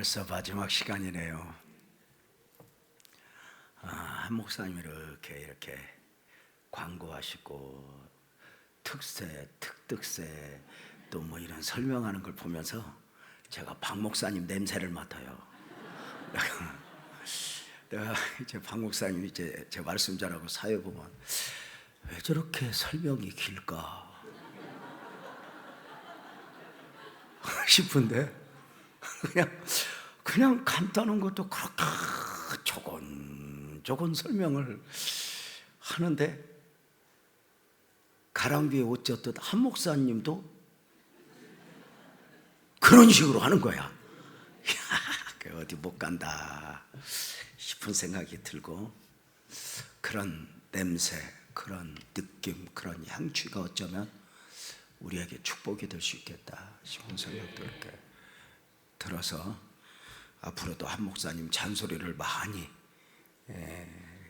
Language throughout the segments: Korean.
벌써 마지막 시간이네요. 한 목사님이 이렇게 광고하시고 특세, 특득세 또 뭐 이런 설명하는 걸 보면서 제가 박 목사님 냄새를 맡아요. 내가 이제 박 목사님이 이제 제 말씀 잘하고 사회 보면 왜 저렇게 설명이 길까 싶은데 그냥 간단한 것도 그렇게 조곤조곤 설명을 하는데 가랑비에 옷 젖듯 한 목사님도 그런 식으로 하는 거야. 어디 못 간다 싶은 생각이 들고, 그런 냄새, 그런 느낌, 그런 향취가 어쩌면 우리에게 축복이 될 수 있겠다 싶은 생각도 이렇게 들어서 앞으로도 한 목사님 잔소리를 많이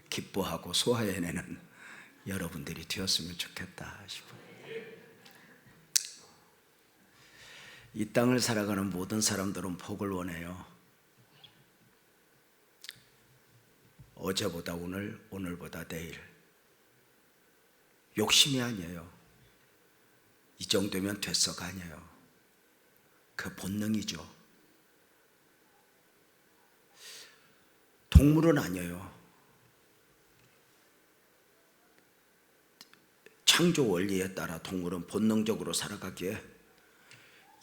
기뻐하고 소화해내는 여러분들이 되었으면 좋겠다 싶어요. 이 땅을 살아가는 모든 사람들은 복을 원해요. 어제보다 오늘, 오늘보다 내일. 욕심이 아니에요. 이 정도면 됐어가 아니에요. 그 본능이죠. 동물은 아니에요. 창조 원리에 따라 동물은 본능적으로 살아가기에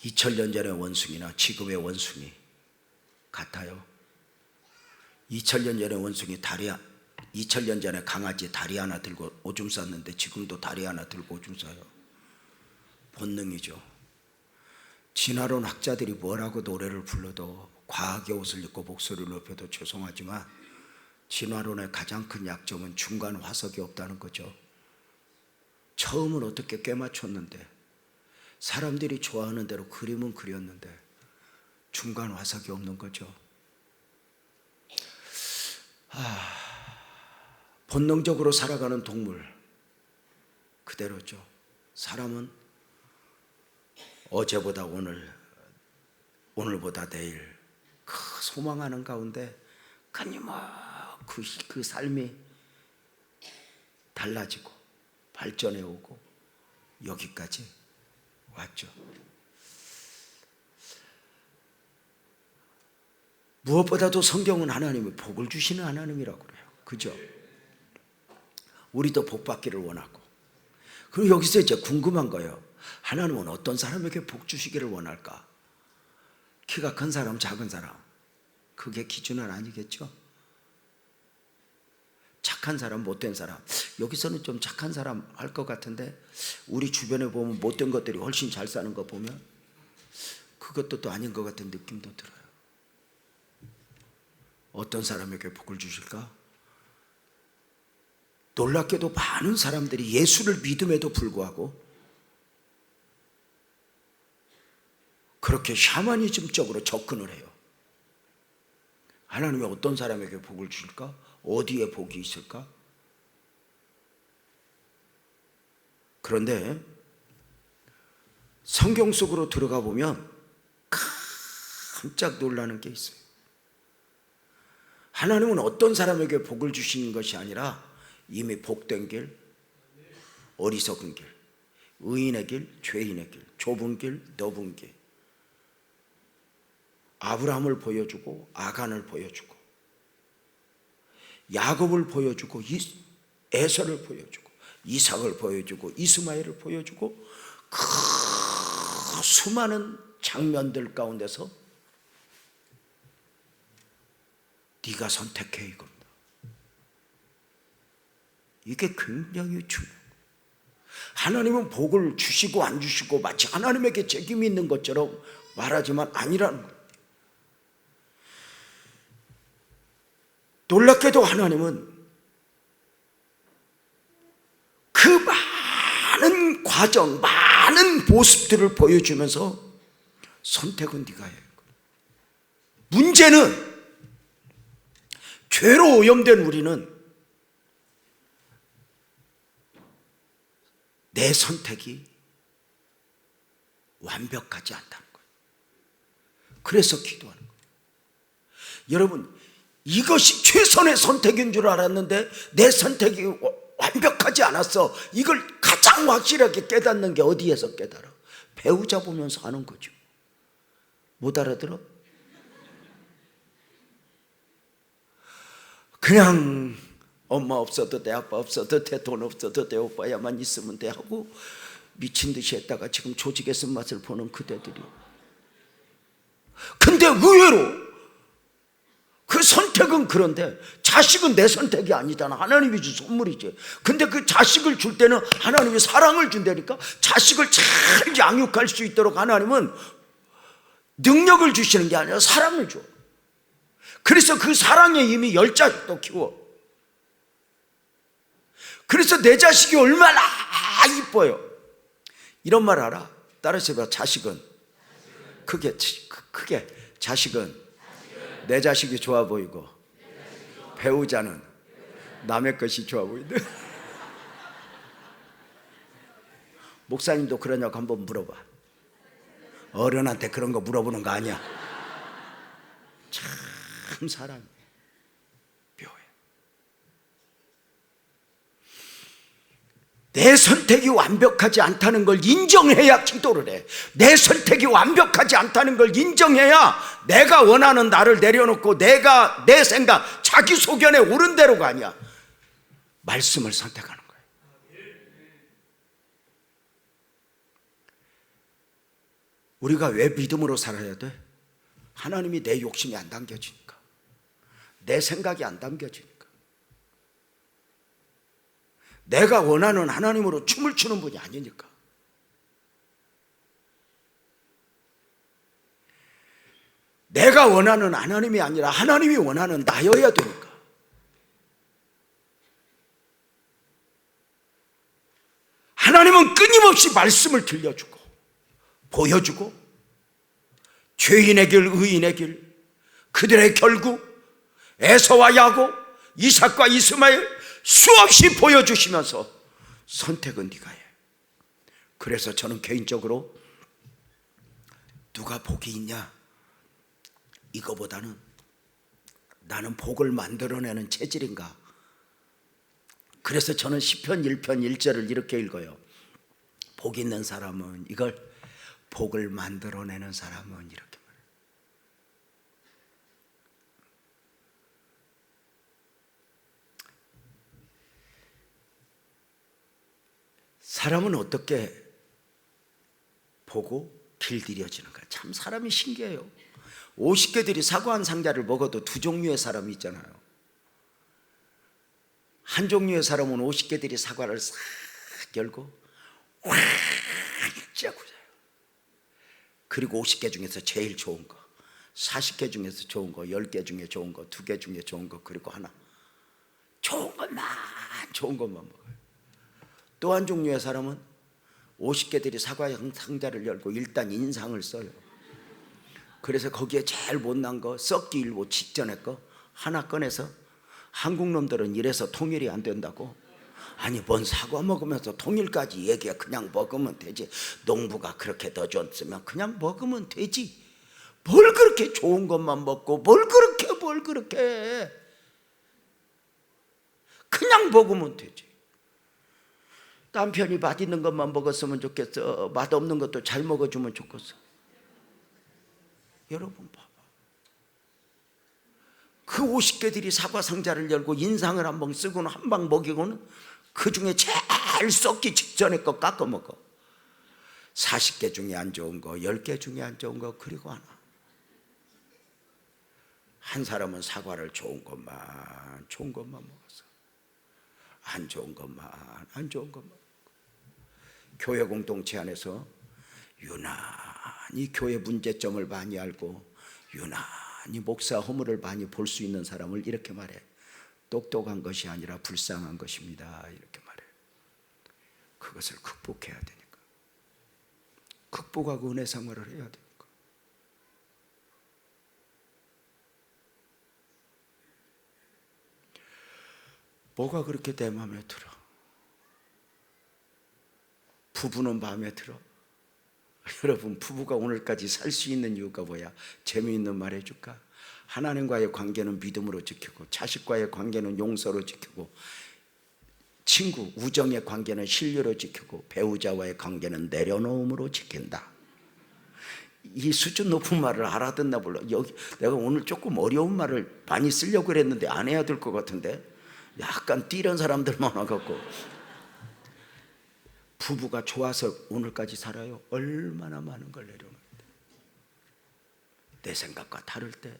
2000년 전의 원숭이나 지금의 원숭이 같아요. 2000년 전의 원숭이 2000년 전에 강아지 다리 하나 들고 오줌 쌌는데 지금도 다리 하나 들고 오줌 싸요. 본능이죠. 진화론 학자들이 뭐라고 노래를 불러도, 과학의 옷을 입고 목소리를 높여도 죄송하지만 진화론의 가장 큰 약점은 중간 화석이 없다는 거죠. 처음은 어떻게 꿰맞췄는데, 사람들이 좋아하는 대로 그림은 그렸는데 중간 화석이 없는 거죠. 본능적으로 살아가는 동물 그대로죠. 사람은 어제보다 오늘, 오늘보다 내일 그 소망하는 가운데 그 삶이 달라지고 발전해 오고 여기까지 왔죠. 무엇보다도 성경은 하나님이 복을 주시는 하나님이라고 그래요. 그죠? 우리도 복 받기를 원하고. 그리고 여기서 이제 궁금한 거예요. 하나님은 어떤 사람에게 복 주시기를 원할까? 키가 큰 사람, 작은 사람, 그게 기준은 아니겠죠? 착한 사람, 못된 사람. 여기서는 좀 착한 사람 할 것 같은데 우리 주변에 보면 못된 것들이 훨씬 잘 사는 거 보면 그것도 또 아닌 것 같은 느낌도 들어요. 어떤 사람에게 복을 주실까? 놀랍게도 많은 사람들이 예수를 믿음에도 불구하고 그렇게 샤머니즘적으로 접근을 해요. 하나님이 어떤 사람에게 복을 주실까? 어디에 복이 있을까? 그런데 성경 속으로 들어가 보면 깜짝 놀라는 게 있어요. 하나님은 어떤 사람에게 복을 주시는 것이 아니라 이미 복된 길, 어리석은 길, 의인의 길, 죄인의 길, 좁은 길, 넓은 길, 아브라함을 보여주고 아간을 보여주고 야곱을 보여주고 에서를 보여주고 이삭을 보여주고 이스마엘을 보여주고 그 수많은 장면들 가운데서 네가 선택해 이겁니다. 이게 굉장히 중요해요. 하나님은 복을 주시고 안 주시고 마치 하나님에게 책임이 있는 것처럼 말하지만 아니라는 거예요. 놀랍게도 하나님은 그 많은 과정, 많은 모습들을 보여주면서 선택은 네가 해. 문제는 죄로 오염된 우리는 내 선택이 완벽하지 않다는 거예요. 그래서 기도하는 거예요. 여러분, 이것이 최선의 선택인 줄 알았는데 내 선택이 완벽하지 않았어. 이걸 가장 확실하게 깨닫는 게 어디에서 깨달아? 배우자 보면서 하는 거죠. 못 알아들어? 그냥 엄마 없어도 돼, 아빠 없어도 돼, 돈 없어도 돼, 오빠야만 있으면 돼 하고 미친 듯이 했다가 지금 조직의 쓴맛을 보는 그대들이. 근데 의외로 그 선택은, 그런데 자식은 내 선택이 아니잖아. 하나님이 준 선물이지. 근데 그 자식을 줄 때는 하나님이 사랑을 준다니까. 자식을 잘 양육할 수 있도록 하나님은 능력을 주시는 게 아니라 사랑을 줘. 그래서 그 사랑에 이미 10자식도 키워. 그래서 내 자식이 얼마나 이뻐요. 이런 말 알아? 따라서 해봐. 자식은 크게 자식은 내 자식이 좋아 보이고 배우자는 남의 것이 좋아 보인다. 목사님도 그러냐고 한번 물어봐. 어른한테 그런 거 물어보는 거 아니야. 참 사람이 묘해. 내 선택이 완벽하지 않다는 걸 인정해야 기도를 해. 내 선택이 완벽하지 않다는 걸 인정해야 내가 원하는 나를 내려놓고 내가 내 생각, 자기 소견에 옳은 대로가 아니야. 말씀을 선택하는 거예요. 우리가 왜 믿음으로 살아야 돼? 하나님이 내 욕심이 안 담겨지니까, 내 생각이 안 담겨지니까. 내가 원하는 하나님으로 춤을 추는 분이 아니니까. 내가 원하는 하나님이 아니라 하나님이 원하는 나여야 되니까. 하나님은 끊임없이 말씀을 들려주고 보여주고, 죄인의 길, 의인의 길, 그들의 결국, 에서와 야곱, 이삭과 이스마엘 수없이 보여주시면서 선택은 네가 해. 그래서 저는 개인적으로 누가 복이 있냐, 이거보다는 나는 복을 만들어내는 체질인가. 그래서 저는 시편 1편 1절을 이렇게 읽어요. 복 있는 사람은, 이걸 복을 만들어내는 사람은, 이렇게 말해요. 사람은 어떻게 보고 길들여지는가. 참 사람이 신기해요. 50개들이 사과 한 상자를 먹어도 두 종류의 사람이 있잖아요. 한 종류의 사람은 50개들이 사과를 싹 열고 확 쥐고 자요. 그리고 50개 중에서 제일 좋은 거, 40개 중에서 좋은 거, 10개 중에 좋은 거, 2개 중에 좋은 거, 그리고 하나 좋은 것만 먹어요. 또 한 종류의 사람은 50개들이 사과 상자를 열고 일단 인상을 써요. 그래서 거기에 제일 못난 거, 썩기 일보 직전에 거 하나 꺼내서, 한국 놈들은 이래서 통일이 안 된다고. 아니, 뭔 사과 먹으면서 통일까지 얘기해. 그냥 먹으면 되지. 농부가 그렇게 넣어줬으면 그냥 먹으면 되지. 뭘 그렇게 좋은 것만 먹고 뭘 그렇게 해. 그냥 먹으면 되지. 남편이 맛있는 것만 먹었으면 좋겠어. 맛없는 것도 잘 먹어주면 좋겠어. 여러분 봐봐. 그 50개들이 사과 상자를 열고 인상을 한번 쓰고는 한 방 먹이고는 그 중에 제일 썩기 직전에 거 깎아 먹어. 40개 중에 안 좋은 거, 10개 중에 안 좋은 거, 그리고 하나. 한 사람은 사과를 좋은 것만 먹었어. 안 좋은 것만. 교회 공동체 안에서 유난히 교회 문제점을 많이 알고 유난히 목사 허물을 많이 볼 수 있는 사람을 이렇게 말해. 똑똑한 것이 아니라 불쌍한 것입니다. 이렇게 말해. 그것을 극복해야 되니까. 극복하고 은혜 생활을 해야 되니까. 뭐가 그렇게 내 마음에 들어? 부부는 마음에 들어? 여러분, 부부가 오늘까지 살 수 있는 이유가 뭐야? 재미있는 말 해줄까? 하나님과의 관계는 믿음으로 지키고, 자식과의 관계는 용서로 지키고, 친구, 우정의 관계는 신뢰로 지키고, 배우자와의 관계는 내려놓음으로 지킨다. 이 수준 높은 말을 알아듣나 몰라. 여기 내가 오늘 조금 어려운 말을 많이 쓰려고 그랬는데 안 해야 될 것 같은데, 약간 뛰는 사람들만 와갖고. 부부가 좋아서 오늘까지 살아요. 얼마나 많은 걸 내려놓을 때, 내 생각과 다를 때,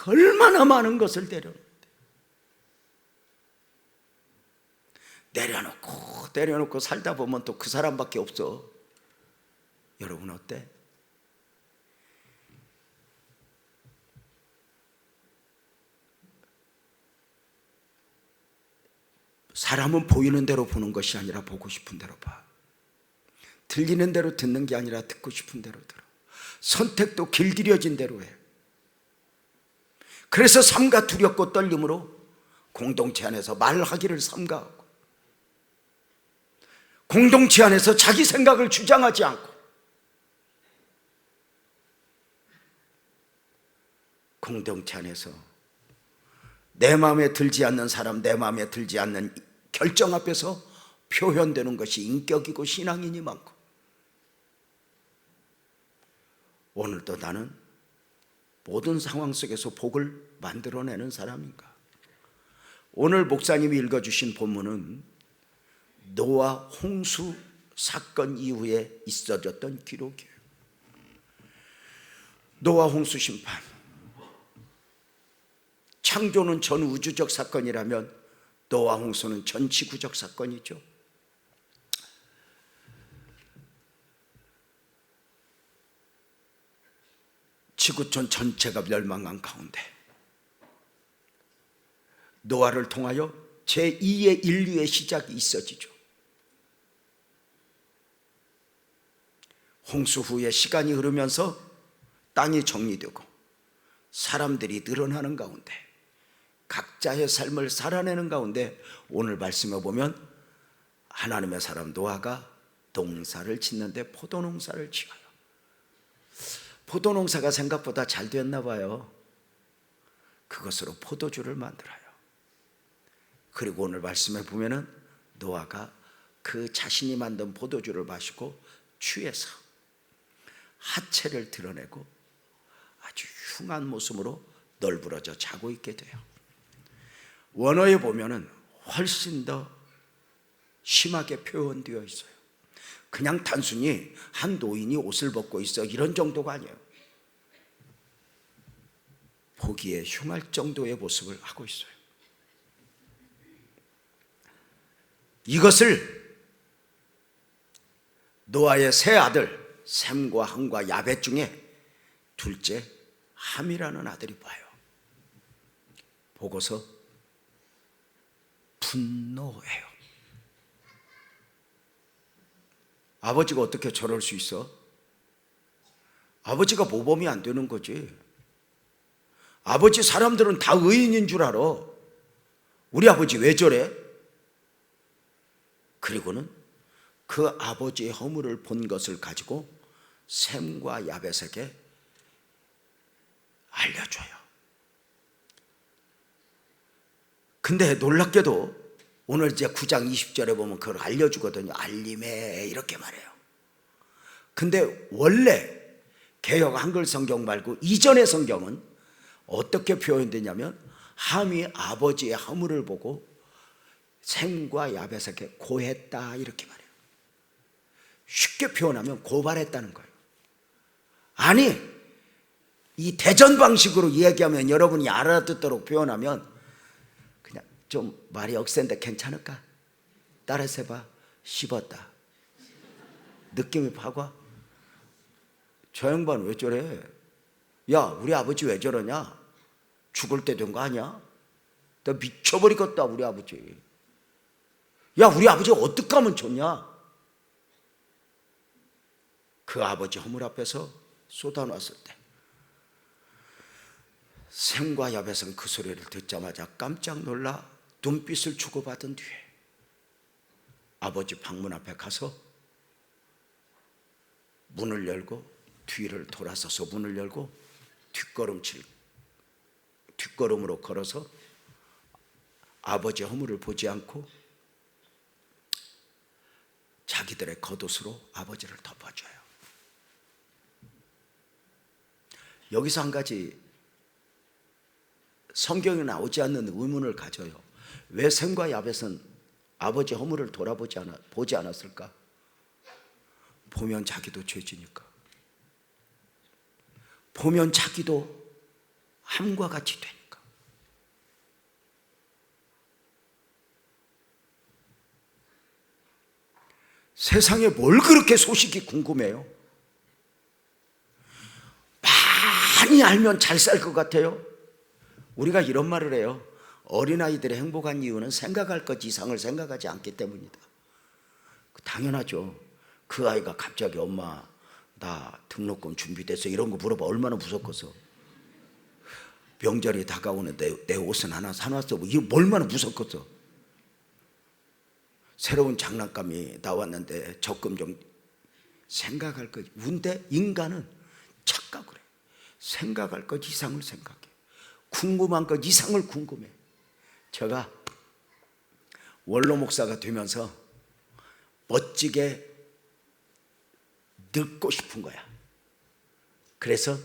얼마나 많은 것을 내려놓고 살다 보면 또 그 사람밖에 없어. 여러분 어때? 사람은 보이는 대로 보는 것이 아니라 보고 싶은 대로 봐. 들리는 대로 듣는 게 아니라 듣고 싶은 대로 들어. 선택도 길들여진 대로 해. 그래서 삼가 두렵고 떨림으로 공동체 안에서 말하기를 삼가하고, 공동체 안에서 자기 생각을 주장하지 않고, 공동체 안에서 내 마음에 들지 않는 사람, 내 마음에 들지 않는 결정 앞에서 표현되는 것이 인격이고 신앙인이 많고, 오늘도 나는 모든 상황 속에서 복을 만들어내는 사람인가? 오늘 목사님이 읽어주신 본문은 노아 홍수 사건 이후에 있어졌던 기록이에요. 노아 홍수 심판. 창조는 전 우주적 사건이라면 노아 홍수는 전 지구적 사건이죠. 지구촌 전체가 멸망한 가운데 노아를 통하여 제2의 인류의 시작이 있어지죠. 홍수 후에 시간이 흐르면서 땅이 정리되고 사람들이 늘어나는 가운데, 각자의 삶을 살아내는 가운데, 오늘 말씀에 보면 하나님의 사람 노아가 농사를 짓는데 포도농사를 지어요. 포도농사가 생각보다 잘 됐나 봐요. 그것으로 포도주를 만들어요. 그리고 오늘 말씀에 보면은 노아가 그 자신이 만든 포도주를 마시고 취해서 하체를 드러내고 아주 흉한 모습으로 널브러져 자고 있게 돼요. 원어에 보면은 훨씬 더 심하게 표현되어 있어요. 그냥 단순히 한 노인이 옷을 벗고 있어 이런 정도가 아니에요. 보기에 흉할 정도의 모습을 하고 있어요. 이것을 노아의 세 아들 셈과 함과 야벳 중에 둘째 함이라는 아들이 봐요. 보고서 분노해요. 아버지가 어떻게 저럴 수 있어? 아버지가 모범이 안 되는 거지. 아버지 사람들은 다 의인인 줄 알아. 우리 아버지 왜 저래? 그리고는 그 아버지의 허물을 본 것을 가지고 셈과 야벳에게 알려줘요. 근데 놀랍게도 오늘 이제 9장 20절에 보면 그걸 알려주거든요. 알림해 이렇게 말해요. 근데 원래 개역 한글 성경 말고 이전의 성경은 어떻게 표현되냐면 함이 아버지의 허물을 보고 셈과 야벳에게 고했다 이렇게 말해요. 쉽게 표현하면 고발했다는 거예요. 아니, 이 대전 방식으로 이야기하면, 여러분이 알아듣도록 표현하면 그냥 좀 말이 억센데 괜찮을까? 따라서 해봐. 씹었다. 느낌이 파고. 저 양반 왜 저래? 야, 우리 아버지 왜 저러냐? 죽을 때 된 거 아니야? 나 미쳐버리겠다 우리 아버지. 야, 우리 아버지가 어떡하면 좋냐? 그 아버지 허물 앞에서 쏟아놨을 때 셈과 야벳은 그 소리를 듣자마자 깜짝 놀라 눈빛을 주고받은 뒤에 아버지 방문 앞에 가서 문을 열고 뒤를 돌아서서 문을 열고 뒷걸음으로 걸어서 아버지 허물을 보지 않고 자기들의 겉옷으로 아버지를 덮어줘요. 여기서 한 가지 성경에 나오지 않는 의문을 가져요. 왜 셈과 야벳은 아버지 허물을 보지 않았을까? 보면 자기도 죄지니까. 보면 자기도 함과 같이 되니까. 세상에 뭘 그렇게 소식이 궁금해요? 많이 알면 잘 살 것 같아요. 우리가 이런 말을 해요. 어린아이들의 행복한 이유는 생각할 것 이상을 생각하지 않기 때문이다. 당연하죠. 그 아이가 갑자기 엄마 나 등록금 준비됐어 이런 거 물어봐. 얼마나 무섭겠어. 명절이 다가오는데 내 옷은 하나 사놨어. 이거 얼마나 무섭겠어. 새로운 장난감이 나왔는데 적금 좀 생각할 것. 근데 인간은 착각을 해. 생각할 것 이상을 생각해. 궁금한 것 이상을 궁금해. 제가 원로 목사가 되면서 멋지게 늙고 싶은 거야. 그래서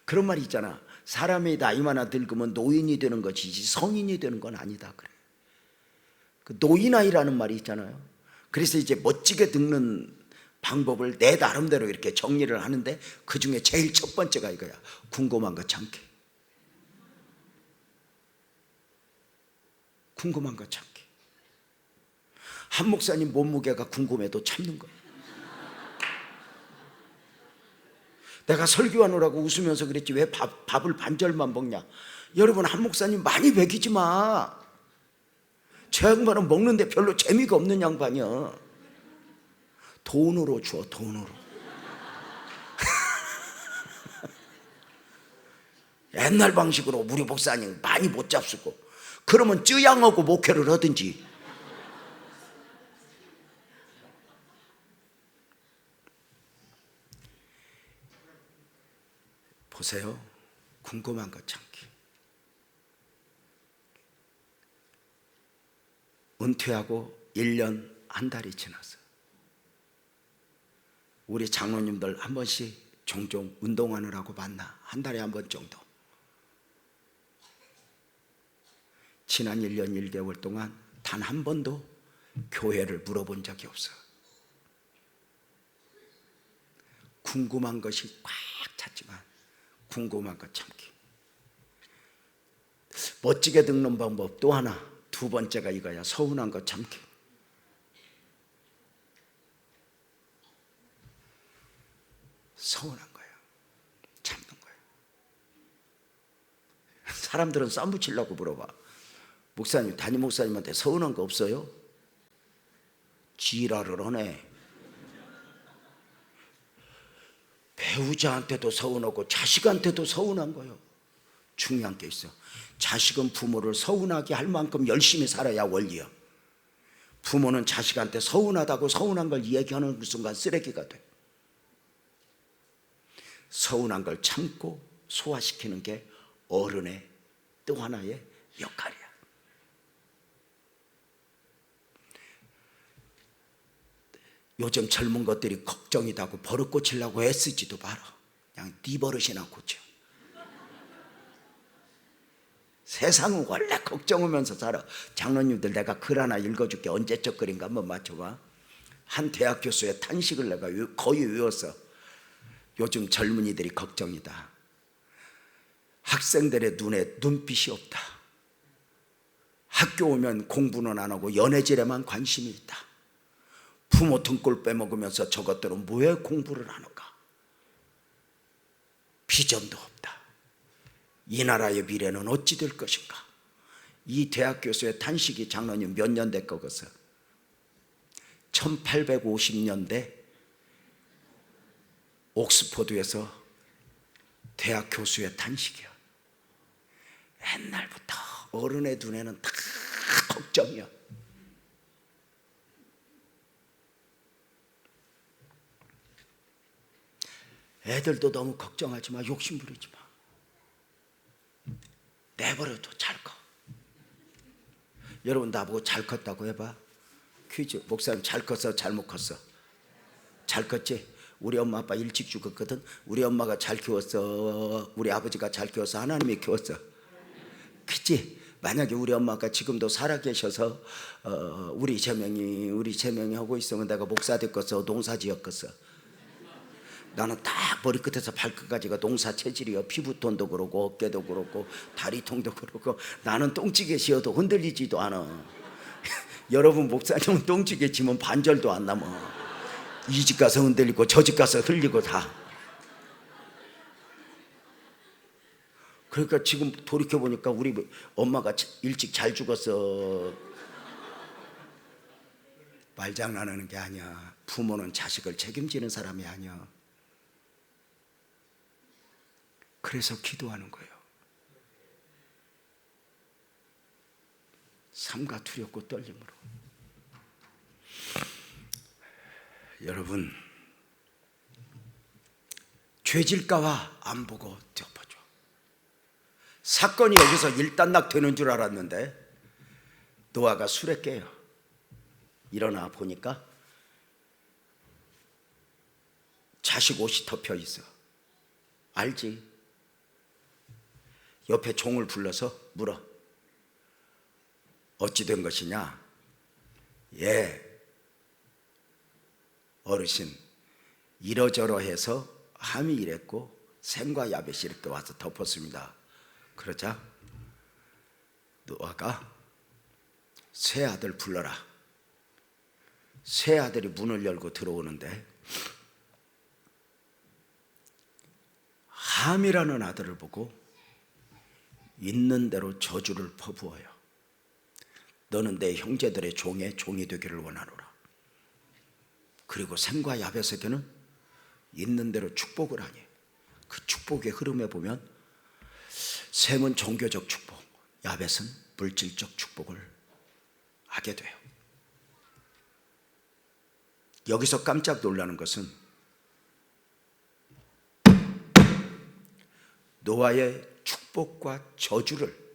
그런 말이 있잖아. 사람이 나이만아 늙으면 노인이 되는 것이지 성인이 되는 건 아니다 그래. 그 노인아이라는 말이 있잖아요. 그래서 이제 멋지게 늙는 방법을 내 나름대로 이렇게 정리를 하는데 그 중에 제일 첫 번째가 이거야. 궁금한 거 참기. 궁금한 거 참기. 한 목사님 몸무게가 궁금해도 참는 거야. 내가 설교하느라고 웃으면서 그랬지 왜 밥을 반절만 먹냐. 여러분 한 목사님 많이 먹이지 마. 저 양반은 먹는데 별로 재미가 없는 양반이야. 돈으로 줘. 돈으로. 옛날 방식으로 우리 목사님 많이 못 잡수고 그러면 쯔양하고 목회를 하든지. 보세요. 궁금한 거 참기. 은퇴하고 1년 한 달이 지났어요. 우리 장로님들 한 번씩 종종 운동하느라고 만나. 한 달에 한 번 정도. 지난 1년 1개월 동안 단 한 번도 교회를 물어본 적이 없어요. 궁금한 것이 꽉 찼지만 궁금한 것 참기. 멋지게 늙는 방법 또 하나. 두 번째가 이거야. 서운한 것 참기. 서운한 거예요. 참는 거예요. 사람들은 쌈 붙이려고 물어봐. 목사님, 담임 목사님한테 서운한 거 없어요? 지랄을 하네. 배우자한테도 서운하고 자식한테도 서운한 거예요. 중요한 게 있어. 자식은 부모를 서운하게 할 만큼 열심히 살아야 원리야. 부모는 자식한테 서운하다고 서운한 걸 얘기하는 그 순간 쓰레기가 돼. 서운한 걸 참고 소화시키는 게 어른의 또 하나의 역할이야. 요즘 젊은 것들이 걱정이다고 버릇 고치려고 애쓰지도 마라. 그냥 네 버릇이나 고쳐. 세상은 원래 걱정하면서 살아. 장로님들 내가 글 하나 읽어줄게. 언제적 글인가 한번 맞춰봐. 한 대학 교수의 탄식을 내가 거의 외웠어. 요즘 젊은이들이 걱정이다. 학생들의 눈에 눈빛이 없다. 학교 오면 공부는 안 하고 연애질에만 관심이 있다. 부모 등골 빼먹으면서 저것들은 왜 공부를 하는가? 비전도 없다. 이 나라의 미래는 어찌 될 것인가? 이 대학 교수의 탄식이 장로님 몇 년대 거겠어? 1850년대 옥스포드에서 대학 교수의 탄식이야. 옛날부터 어른의 눈에는 다 걱정이야. 애들도 너무 걱정하지 마. 욕심 부리지 마. 내버려둬. 잘 커. 여러분 나보고 잘 컸다고 해봐. 퀴즈. 목사님 잘 컸어? 잘못 컸어? 잘 컸지? 우리 엄마 아빠 일찍 죽었거든. 우리 엄마가 잘 키웠어? 우리 아버지가 잘 키웠어? 하나님이 키웠어? 그치? 만약에 우리 엄마가 지금도 살아계셔서 우리 제명이 하고 있으면 내가 목사 됐겠어? 농사 지었겠어? 나는 딱 머리끝에서 발끝까지가 농사 체질이야. 피부톤도 그렇고 어깨도 그렇고 다리통도 그렇고. 나는 똥찌개 지어도 흔들리지도 않아. 여러분 목사님은 똥찌개 지면 반절도 안 남아. 이 집 가서 흔들리고 저 집 가서 흘리고 다. 그러니까 지금 돌이켜보니까 우리 엄마가 일찍 잘 죽었어. 말장난하는 게 아니야. 부모는 자식을 책임지는 사람이 아니야. 그래서 기도하는 거예요. 삼가 두렵고 떨림으로. 여러분, 죄질까봐 안 보고 덮어줘. 사건이 여기서 일단락 되는 줄 알았는데 노아가 술에 깨요. 일어나 보니까 자식 옷이 덮여 있어. 알지? 옆에 종을 불러서 물어. 어찌 된 것이냐? 예, 어르신 이러저러해서 함이 이랬고 셈과 야벳이 이렇게 와서 덮었습니다. 그러자 노아가 새 아들 불러라. 새 아들이 문을 열고 들어오는데 함이라는 아들을 보고 있는 대로 저주를 퍼부어요. 너는 내 형제들의 종이 되기를 원하노라. 그리고 셈과 야벳에게는 있는 대로 축복을 하니 그 축복의 흐름에 보면 셈은 종교적 축복, 야벳은 물질적 축복을 하게 돼요. 여기서 깜짝 놀라는 것은 노아의 축복과 저주를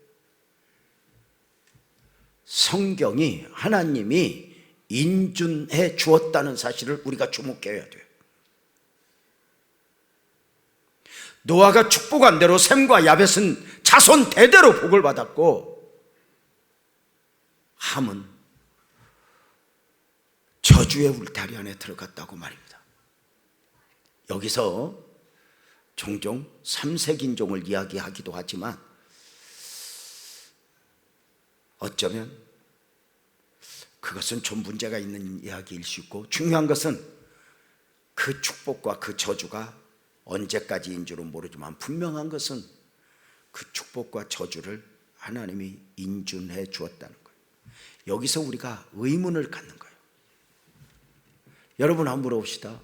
성경이 하나님이 인준해 주었다는 사실을 우리가 주목해야 돼요. 노아가 축복한 대로 셈과 야벳은 자손 대대로 복을 받았고 함은 저주의 울타리 안에 들어갔다고 말입니다. 여기서 종종 삼색인종을 이야기하기도 하지만 어쩌면 그것은 좀 문제가 있는 이야기일 수 있고, 중요한 것은 그 축복과 그 저주가 언제까지인 줄은 모르지만 분명한 것은 그 축복과 저주를 하나님이 인준해 주었다는 거예요. 여기서 우리가 의문을 갖는 거예요. 여러분 한번 물어봅시다.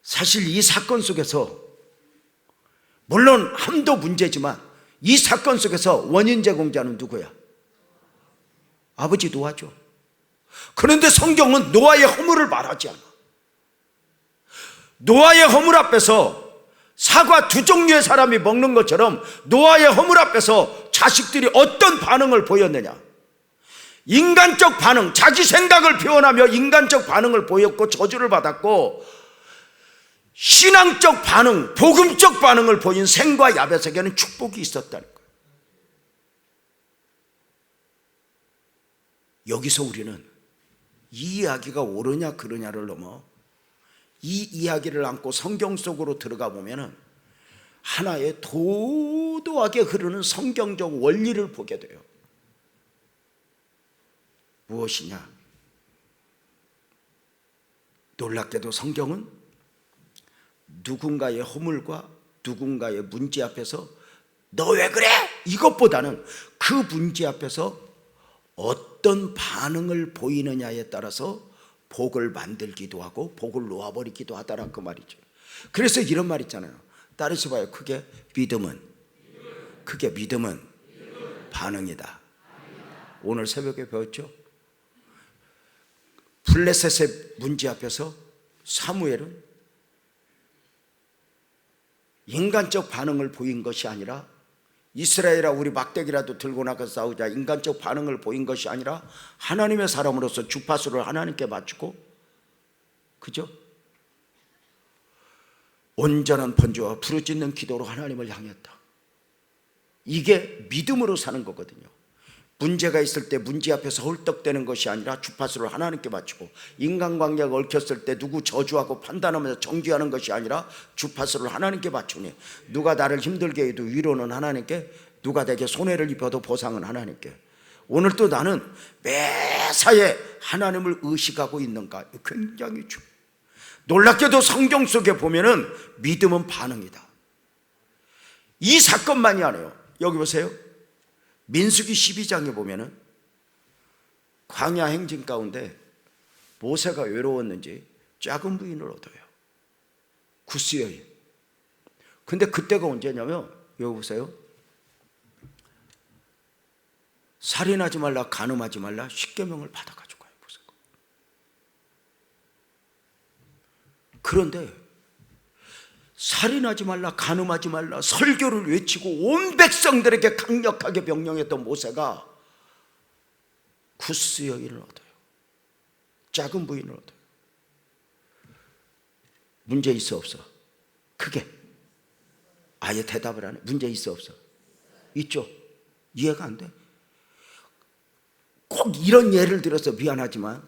사실 이 사건 속에서 물론 함도 문제지만 이 사건 속에서 원인 제공자는 누구야? 아버지 노아죠. 그런데 성경은 노아의 허물을 말하지 않아. 노아의 허물 앞에서 사과 두 종류의 사람이 먹는 것처럼 노아의 허물 앞에서 자식들이 어떤 반응을 보였느냐? 인간적 반응, 자기 생각을 표현하며 인간적 반응을 보였고 저주를 받았고, 신앙적 반응, 복음적 반응을 보인 셈과 야벳에게는 축복이 있었다는 거예요. 여기서 우리는 이 이야기가 옳으냐 그르냐를 넘어 이 이야기를 안고 성경 속으로 들어가 보면 하나의 도도하게 흐르는 성경적 원리를 보게 돼요. 무엇이냐? 놀랍게도 성경은 누군가의 허물과 누군가의 문제 앞에서 너 왜 그래? 이것보다는 그 문제 앞에서 어떤 반응을 보이느냐에 따라서 복을 만들기도 하고 복을 놓아버리기도 하다라는 그 말이죠. 그래서 이런 말 있잖아요. 따르시 봐요. 그게 믿음은 반응이다. 오늘 새벽에 배웠죠? 블레셋의 문제 앞에서 사무엘은 인간적 반응을 보인 것이 아니라, 이스라엘아 우리 막대기라도 들고 나가서 싸우자, 인간적 반응을 보인 것이 아니라 하나님의 사람으로서 주파수를 하나님께 맞추고, 그죠? 온전한 번제와 부르짖는 기도로 하나님을 향했다. 이게 믿음으로 사는 거거든요. 문제가 있을 때 문제 앞에서 헐떡대는 것이 아니라 주파수를 하나님께 맞추고, 인간관계가 얽혔을 때 누구 저주하고 판단하면서 정죄하는 것이 아니라 주파수를 하나님께 맞추니, 누가 나를 힘들게 해도 위로는 하나님께, 누가 내게 손해를 입혀도 보상은 하나님께. 오늘도 나는 매사에 하나님을 의식하고 있는가, 굉장히 중요해요. 놀랍게도 성경 속에 보면은 믿음은 반응이다. 이 사건만이 아니에요. 여기 보세요. 민수기 12장에 보면은 광야 행진 가운데 모세가 외로웠는지 작은 부인을 얻어요. 구스 여인. 근데 그때가 언제냐면, 여기 보세요. 살인하지 말라, 간음하지 말라, 십계명을 받아가지고 가요. 보세요. 그런데 살인하지 말라, 간음하지 말라 설교를 외치고 온 백성들에게 강력하게 명령했던 모세가 구스 여인을 얻어요. 작은 부인을 얻어요. 문제 있어 없어? 크게 아예 대답을 안 해. 문제 있어 없어? 있죠. 이해가 안 돼. 꼭 이런 예를 들어서 미안하지만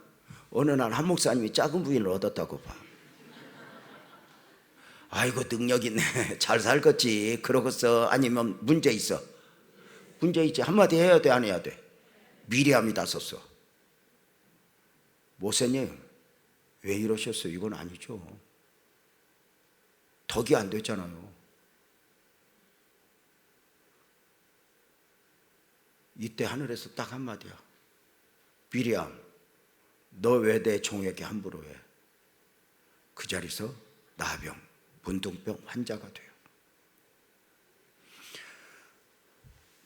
어느 날 한 목사님이 작은 부인을 얻었다고 봐. 아이고 능력 있네, 잘 살겠지 그러겠어? 아니면 문제 있어? 문제 있지. 한마디 해야 돼, 안 해야 돼? 미리함이 다 썼어. 모세님 왜 이러셨어요? 이건 아니죠. 덕이 안 됐잖아요. 이때 하늘에서 딱 한마디야. 미리암, 너 왜 내 종에게 함부로 해? 그 자리에서 나병, 문둥병 환자가 돼요.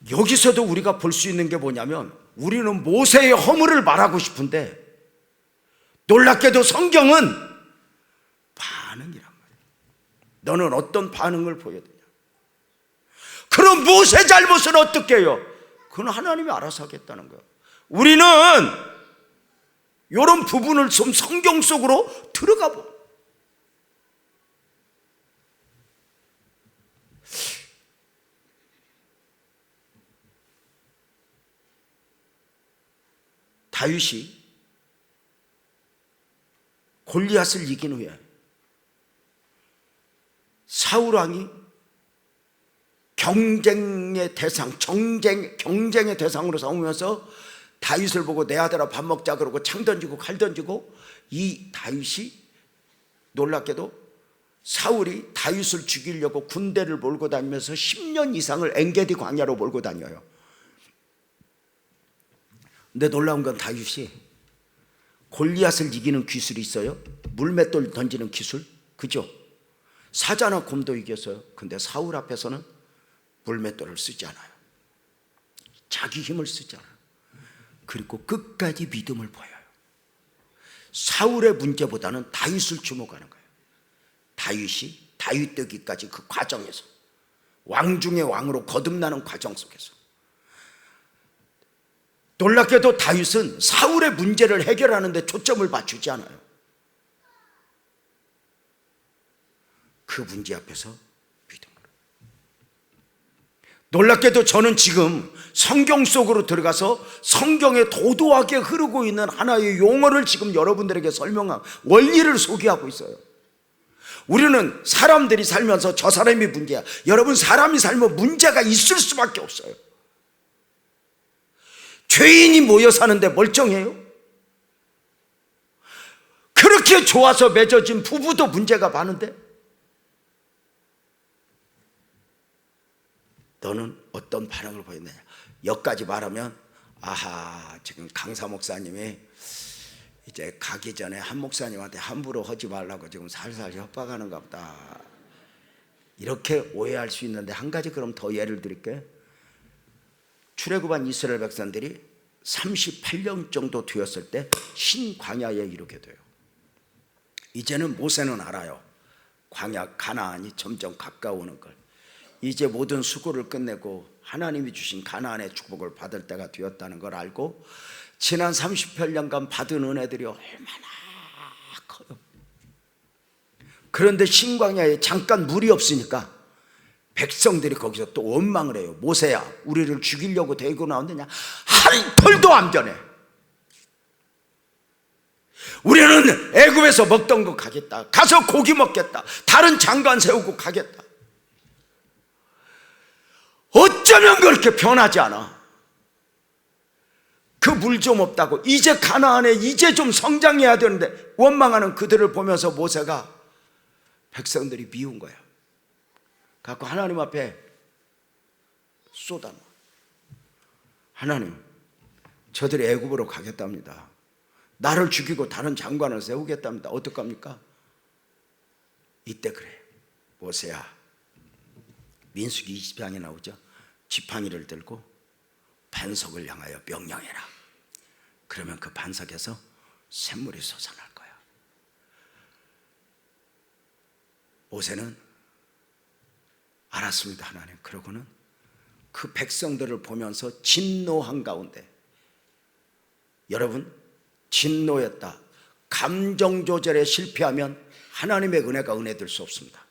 여기서도 우리가 볼 수 있는 게 뭐냐면, 우리는 모세의 허물을 말하고 싶은데 놀랍게도 성경은 반응이란 말이에요. 너는 어떤 반응을 보여야 되냐? 그럼 모세 잘못은 어떻게 해요? 그건 하나님이 알아서 하겠다는 거예요. 우리는 이런 부분을 좀 성경 속으로 들어가 보. 다윗이 골리앗을 이긴 후에 사울 왕이 경쟁의 대상, 경쟁의 대상으로 삼으면서 다윗을 보고 내 아들아 밥 먹자 그러고 창 던지고 칼 던지고, 이 다윗이 놀랍게도 사울이 다윗을 죽이려고 군대를 몰고 다니면서 10년 이상을 엔게디 광야로 몰고 다녀요. 근데 놀라운 건 다윗이 골리앗을 이기는 기술이 있어요. 물맷돌 던지는 기술, 그죠? 사자나 곰도 이겼어요. 근데 사울 앞에서는 물맷돌을 쓰지 않아요. 자기 힘을 쓰지 않아요. 그리고 끝까지 믿음을 보여요. 사울의 문제보다는 다윗을 주목하는 거예요. 다윗이 다윗 되기까지 그 과정에서, 왕 중의 왕으로 거듭나는 과정 속에서 놀랍게도 다윗은 사울의 문제를 해결하는 데 초점을 맞추지 않아요. 그 문제 앞에서 믿음으로. 놀랍게도 저는 지금 성경 속으로 들어가서 성경에 도도하게 흐르고 있는 하나의 용어를 지금 여러분들에게 설명한 원리를 소개하고 있어요. 우리는 사람들이 살면서 저 사람이 문제야. 여러분, 사람이 살면 문제가 있을 수밖에 없어요. 죄인이 모여 사는데 멀쩡해요? 그렇게 좋아서 맺어진 부부도 문제가 많은데, 너는 어떤 반응을 보였느냐? 여기까지 말하면, 아하, 지금 강사 목사님이 이제 가기 전에 한 목사님한테 함부로 하지 말라고 지금 살살 협박하는가 보다, 이렇게 오해할 수 있는데, 한 가지 그럼 더 예를 드릴게요. 출애굽한 이스라엘 백성들이 38년 정도 되었을 때 신광야에 이르게 돼요. 이제는 모세는 알아요. 광야 가나안이 점점 가까워오는 걸, 이제 모든 수고를 끝내고 하나님이 주신 가나안의 축복을 받을 때가 되었다는 걸 알고 지난 38년간 받은 은혜들이 얼마나 커요. 그런데 신광야에 잠깐 물이 없으니까 백성들이 거기서 또 원망을 해요. 모세야, 우리를 죽이려고 데리고 나온다냐? 한 털도 안 변해. 우리는 애굽에서 먹던 거 가겠다, 가서 고기 먹겠다, 다른 장관 세우고 가겠다. 어쩌면 그렇게 변하지 않아? 그 물 좀 없다고, 이제 가나안에 이제 좀 성장해야 되는데 원망하는 그들을 보면서 모세가 백성들이 미운 거야. 갖고 하나님 앞에 쏟아놔. 하나님, 저들이 애굽으로 가겠답니다. 나를 죽이고 다른 장관을 세우겠답니다. 어떡합니까? 이때 그래, 모세야, 민수기 20장에 나오죠. 지팡이를 들고 반석을 향하여 명령해라. 그러면 그 반석에서 샘물이 솟아날 거야. 모세는 알았습니다, 하나님. 그러고는 그 백성들을 보면서 진노한 가운데, 여러분, 진노였다, 감정 조절에 실패하면 하나님의 은혜가 은혜될 수 없습니다.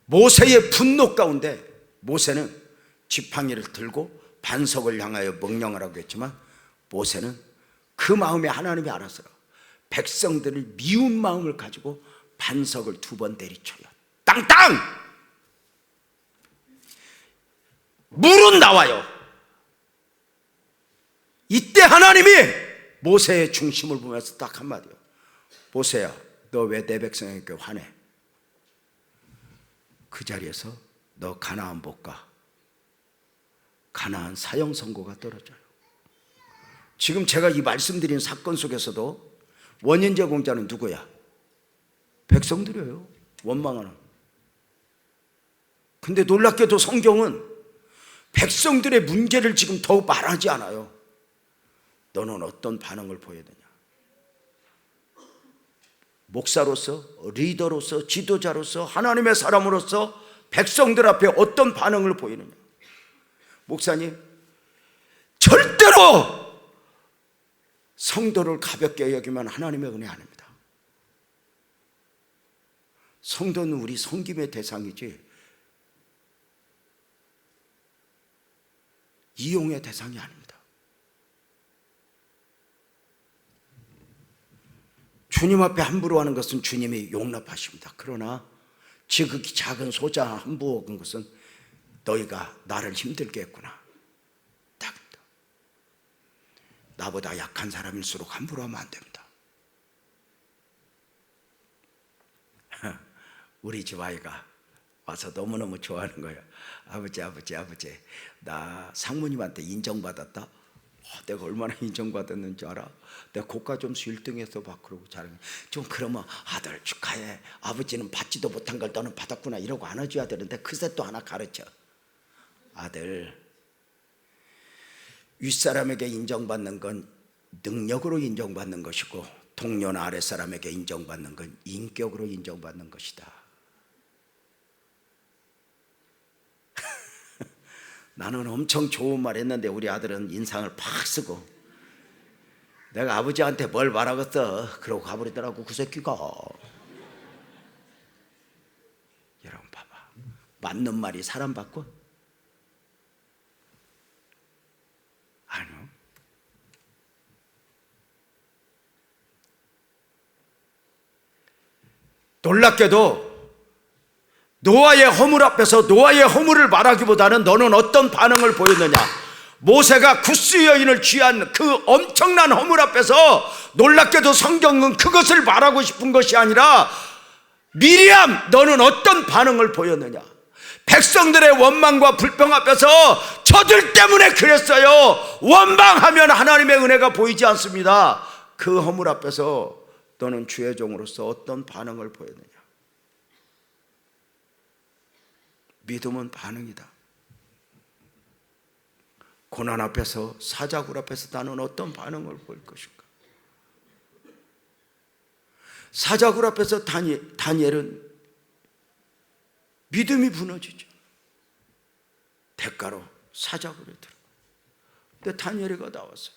모세의 분노 가운데 모세는 지팡이를 들고 반석을 향하여 명령하라고 했지만, 모세는 그 마음에 하나님이 알았어요. 백성들을 미운 마음을 가지고 반석을 2번 내리쳐요. 땅땅! 물은 나와요. 이때 하나님이 모세의 중심을 보면서 딱 한마디요. 모세야, 너 왜 내 백성에게 화내? 그 자리에서 너 가나안 못 가. 가나안 사형 선고가 떨어져요. 지금 제가 이 말씀드린 사건 속에서도 원인 제공자는 누구야? 백성들이에요. 원망하는. 근데 놀랍게도 성경은 백성들의 문제를 지금 더욱 말하지 않아요. 너는 어떤 반응을 보여야 되냐? 목사로서, 리더로서, 지도자로서, 하나님의 사람으로서 백성들 앞에 어떤 반응을 보이느냐? 목사님, 절대로 성도를 가볍게 여기면 하나님의 은혜 아닙니다. 성도는 우리 섬김의 대상이지 이용의 대상이 아닙니다. 주님 앞에 함부로 하는 것은 주님이 용납하십니다. 그러나 지극히 작은 소자 함부로 한 것은 너희가 나를 힘들게 했구나. 딱입니다. 나보다 약한 사람일수록 함부로 하면 안 됩니다. 우리 집 아이가 와서 너무너무 좋아하는 거예요. 아버지, 나 상무님한테 인정받았다. 내가 얼마나 인정받았는지 알아? 내가 국가점수 1등 했어 막 그러고 자랑해. 좀 그러면 아들 축하해, 아버지는 받지도 못한 걸 너는 받았구나 이러고 안아줘야 되는데 그새 또 하나 가르쳐. 아들, 윗사람에게 인정받는 건 능력으로 인정받는 것이고 동료나 아랫사람에게 인정받는 건 인격으로 인정받는 것이다. 나는 엄청 좋은 말 했는데 우리 아들은 인상을 팍 쓰고, 내가 아버지한테 뭘 말하겠어 그러고 가버리더라고 그 새끼가. 여러분 봐봐, 맞는 말이 사람 바꿔? 아니요. 놀랍게도 노아의 허물 앞에서 노아의 허물을 말하기보다는 너는 어떤 반응을 보였느냐? 모세가 구스 여인을 취한 그 엄청난 허물 앞에서 놀랍게도 성경은 그것을 말하고 싶은 것이 아니라 미리암, 너는 어떤 반응을 보였느냐? 백성들의 원망과 불평 앞에서 저들 때문에 그랬어요. 원망하면 하나님의 은혜가 보이지 않습니다. 그 허물 앞에서 너는 주의 종으로서 어떤 반응을 보였느냐? 믿음은 반응이다. 고난 앞에서, 사자굴 앞에서 나는 어떤 반응을 보일 것인가? 사자굴 앞에서 다니엘은 믿음이 무너지죠. 대가로 사자굴에 들어가. 근데 다니엘이가 나왔어요.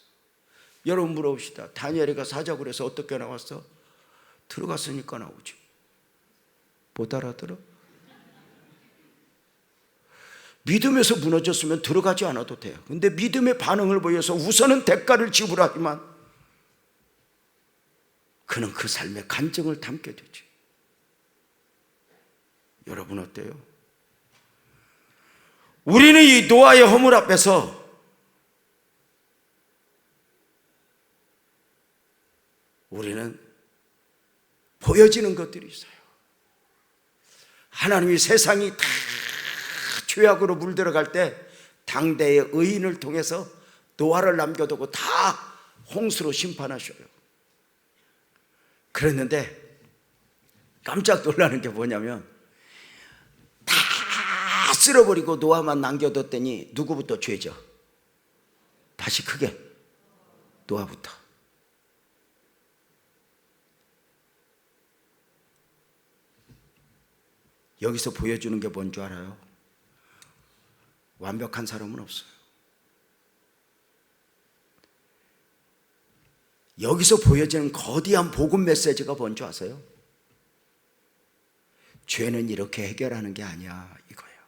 여러분 물어봅시다. 다니엘이가 사자굴에서 어떻게 나왔어? 들어갔으니까 나오지. 못 알아들어? 믿음에서 무너졌으면 들어가지 않아도 돼요. 근데 믿음의 반응을 보여서 우선은 대가를 지불하지만 그는 그 삶의 간증을 담게 되지. 여러분 어때요? 우리는 이 노아의 허물 앞에서 우리는 보여지는 것들이 있어요. 하나님이 세상이 다 죄악으로 물들어갈 때 당대의 의인을 통해서 노아를 남겨두고 다 홍수로 심판하셔요. 그랬는데 깜짝 놀라는 게 뭐냐면 다 쓸어버리고 노아만 남겨뒀더니 누구부터 죄죠? 다시 크게 노아부터. 여기서 보여주는 게 뭔 줄 알아요? 완벽한 사람은 없어요. 여기서 보여지는 거대한 복음 메시지가 뭔 줄 아세요? 죄는 이렇게 해결하는 게 아니야, 이거예요.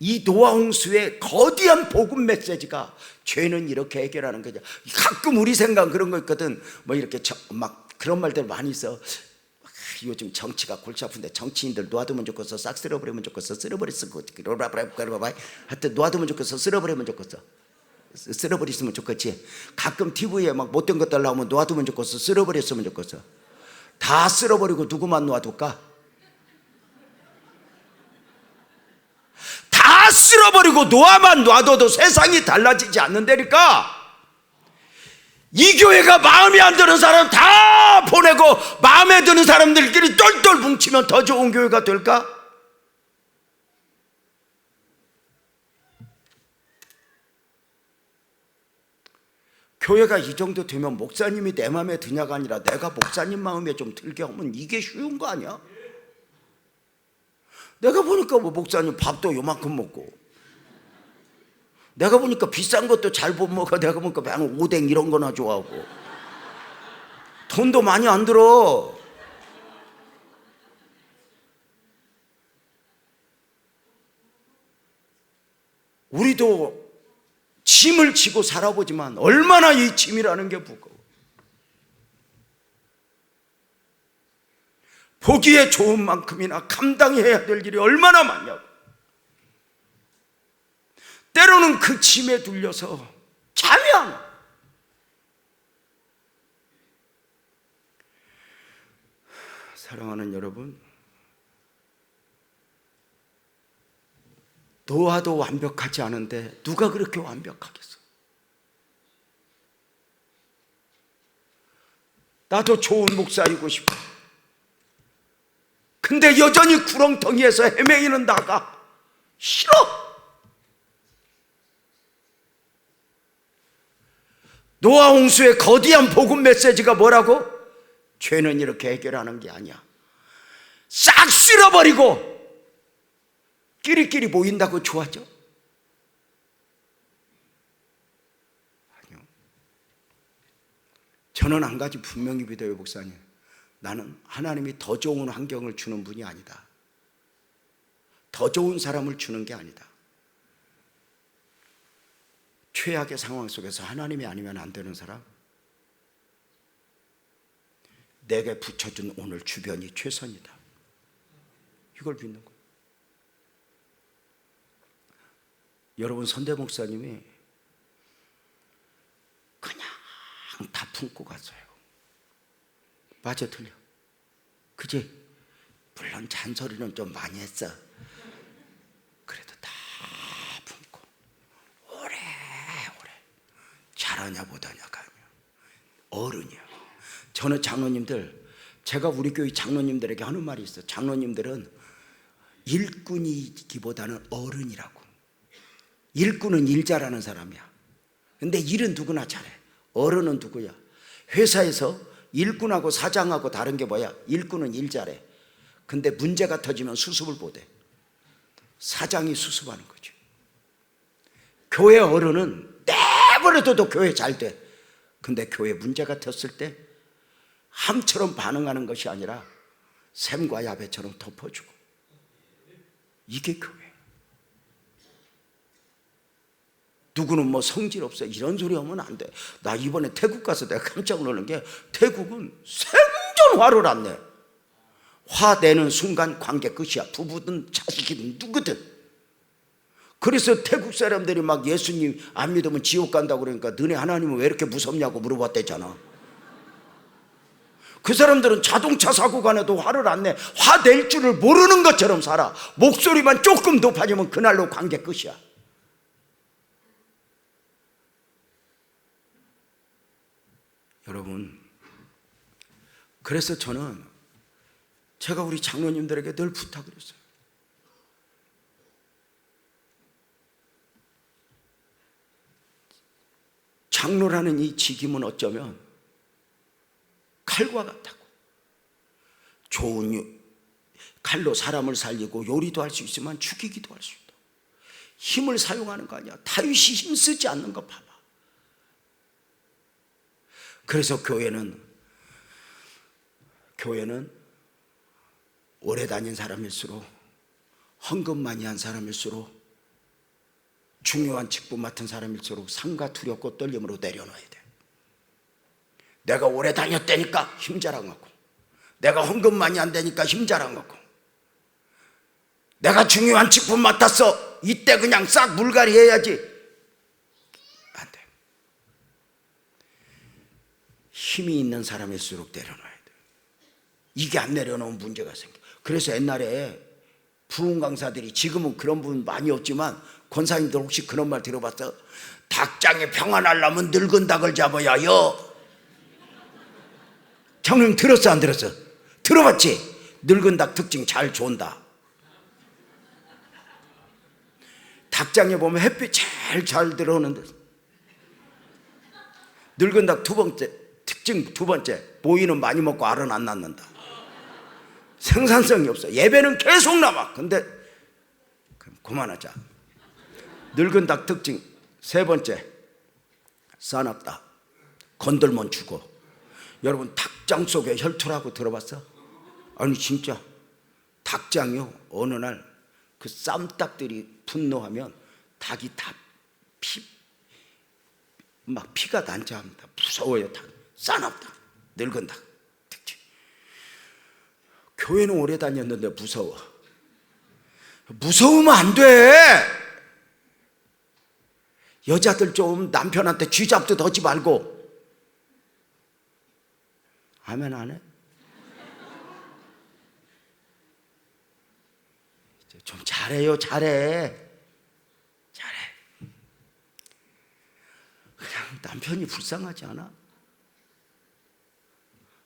이 노아 홍수의 거대한 복음 메시지가 죄는 이렇게 해결하는 거죠. 가끔 우리 생각 그런 거 있거든. 뭐 이렇게 막 그런 말들 많이 있어. 요즘 정치가 골치 아픈데 정치인들 놓아두면 좋겠어, 싹 쓸어버리면 좋겠어, 쓸어버렸을 거 하여튼 놓아두면 좋겠어, 쓸어버리면 좋겠어, 쓸어버렸으면 좋겠지. 가끔 TV에 막 못된 것들 나오면 놓아두면 좋겠어, 쓸어버렸으면 좋겠어. 다 쓸어버리고 누구만 놓아둘까? 다 쓸어버리고 노아만 놔둬도 세상이 달라지지 않는다니까. 이 교회가 마음에 안 드는 사람 다 보내고 마음에 드는 사람들끼리 똘똘 뭉치면 더 좋은 교회가 될까? 교회가 이 정도 되면 목사님이 내 마음에 드냐가 아니라 내가 목사님 마음에 좀 들게 하면 이게 쉬운 거 아니야? 내가 보니까 뭐 목사님 밥도 요만큼 먹고, 내가 보니까 비싼 것도 잘 못 먹어. 내가 보니까 그냥 오뎅 이런 거나 좋아하고, 돈도 많이 안 들어. 우리도 짐을 지고 살아보지만 얼마나 이 짐이라는 게 무거워. 보기에 좋은 만큼이나 감당해야 될 일이 얼마나 많냐고. 때로는 그 짐에 눌려서 잠이 안 와. 사랑하는 여러분, 노아도 완벽하지 않은데 누가 그렇게 완벽하겠어? 나도 좋은 목사이고 싶어. 근데 여전히 구렁텅이에서 헤매이는 나가 싫어. 노아 홍수의 거대한 복음 메시지가 뭐라고? 죄는 이렇게 해결하는 게 아니야. 싹 쓸어버리고 끼리끼리 모인다고 좋아져? 아니요. 저는 한 가지 분명히 믿어요, 목사님. 나는 하나님이 더 좋은 환경을 주는 분이 아니다. 더 좋은 사람을 주는 게 아니다. 최악의 상황 속에서 하나님이 아니면 안 되는 사람, 내게 붙여준 오늘 주변이 최선이다. 이걸 믿는 거예요. 여러분, 선대 목사님이 그냥 다 품고 갔어요. 맞아, 틀려? 그지? 물론 잔소리는 좀 많이 했어. 그래도 다 품고 오래 잘하냐 못하냐가 아니야. 어른이야. 저는 장로님들, 제가 우리 교회 장로님들에게 하는 말이 있어요. 장로님들은 일꾼이기보다는 어른이라고. 일꾼은 일 잘하는 사람이야. 근데 일은 누구나 잘해. 어른은 누구야? 회사에서 일꾼하고 사장하고 다른 게 뭐야? 일꾼은 일 잘해. 근데 문제가 터지면 수습을 못해. 사장이 수습하는 거죠. 교회 어른은 내버려둬도 교회 잘 돼. 근데 교회 문제가 터졌을 때 함처럼 반응하는 것이 아니라 샘과 야베처럼 덮어주고, 이게 교회. 누구는 뭐 성질 없어 이런 소리 하면 안 돼. 나 이번에 태국 가서 내가 깜짝 놀란 게, 태국은 생전 화를 안 내. 화내는 순간 관계 끝이야. 부부든 자식이든 누구든. 그래서 태국 사람들이 막 예수님 안 믿으면 지옥 간다고 그러니까 너네 하나님은 왜 이렇게 무섭냐고 물어봤대잖아. 그 사람들은 자동차 사고가 나도 화를 안 내. 화낼 줄을 모르는 것처럼 살아. 목소리만 조금 높아지면 그날로 관계 끝이야. 여러분, 그래서 저는 제가 우리 장로님들에게 늘 부탁을 했어요. 장로라는 이 직임은 어쩌면 칼과 같다고. 좋은 칼로 사람을 살리고 요리도 할 수 있지만 죽이기도 할 수 있다. 힘을 사용하는 거 아니야. 다윗이 힘 쓰지 않는 거 봐봐. 그래서 교회는 오래 다닌 사람일수록, 헌금 많이 한 사람일수록, 중요한 직분 맡은 사람일수록 상과 두렵고 떨림으로 내려놔야 돼. 내가 오래 다녔다니까 힘 자랑하고, 내가 헌금 많이 안 되니까 힘 자랑하고, 내가 중요한 직분 맡았어 이때 그냥 싹 물갈이 해야지. 안 돼. 힘이 있는 사람일수록 내려놔야 돼. 이게 안 내려놓으면 문제가 생겨. 그래서 옛날에 부흥 강사들이, 지금은 그런 분 많이 없지만 권사님들 혹시 그런 말 들어봤어? 닭장에 평안하려면 늙은 닭을 잡아야 요. 형님 들었어 안 들었어? 들어봤지? 늙은 닭 특징 잘 존다. 닭장에 보면 햇빛 잘 들어오는데, 늙은 닭 특징 두 번째, 모이는 많이 먹고 알은 안 낳는다. 생산성이 없어. 예배는 계속 남아. 근데 그럼 그만하자. 늙은 닭 특징 세 번째, 싸납다. 건들면 죽어. 여러분, 닭장 속에 혈투라고 들어봤어? 아니 진짜 닭장이요, 어느 날 그 쌈닭들이 분노하면 닭이 다 피가 난자합니다. 무서워요. 닭 싸납다. 늙은 닭 특징. 교회는 오래 다녔는데 무서우면 안 돼. 여자들 좀 남편한테 쥐 잡듯 하지 말고. 아멘 안 해? 좀 잘해요. 잘해. 그냥 남편이 불쌍하지 않아?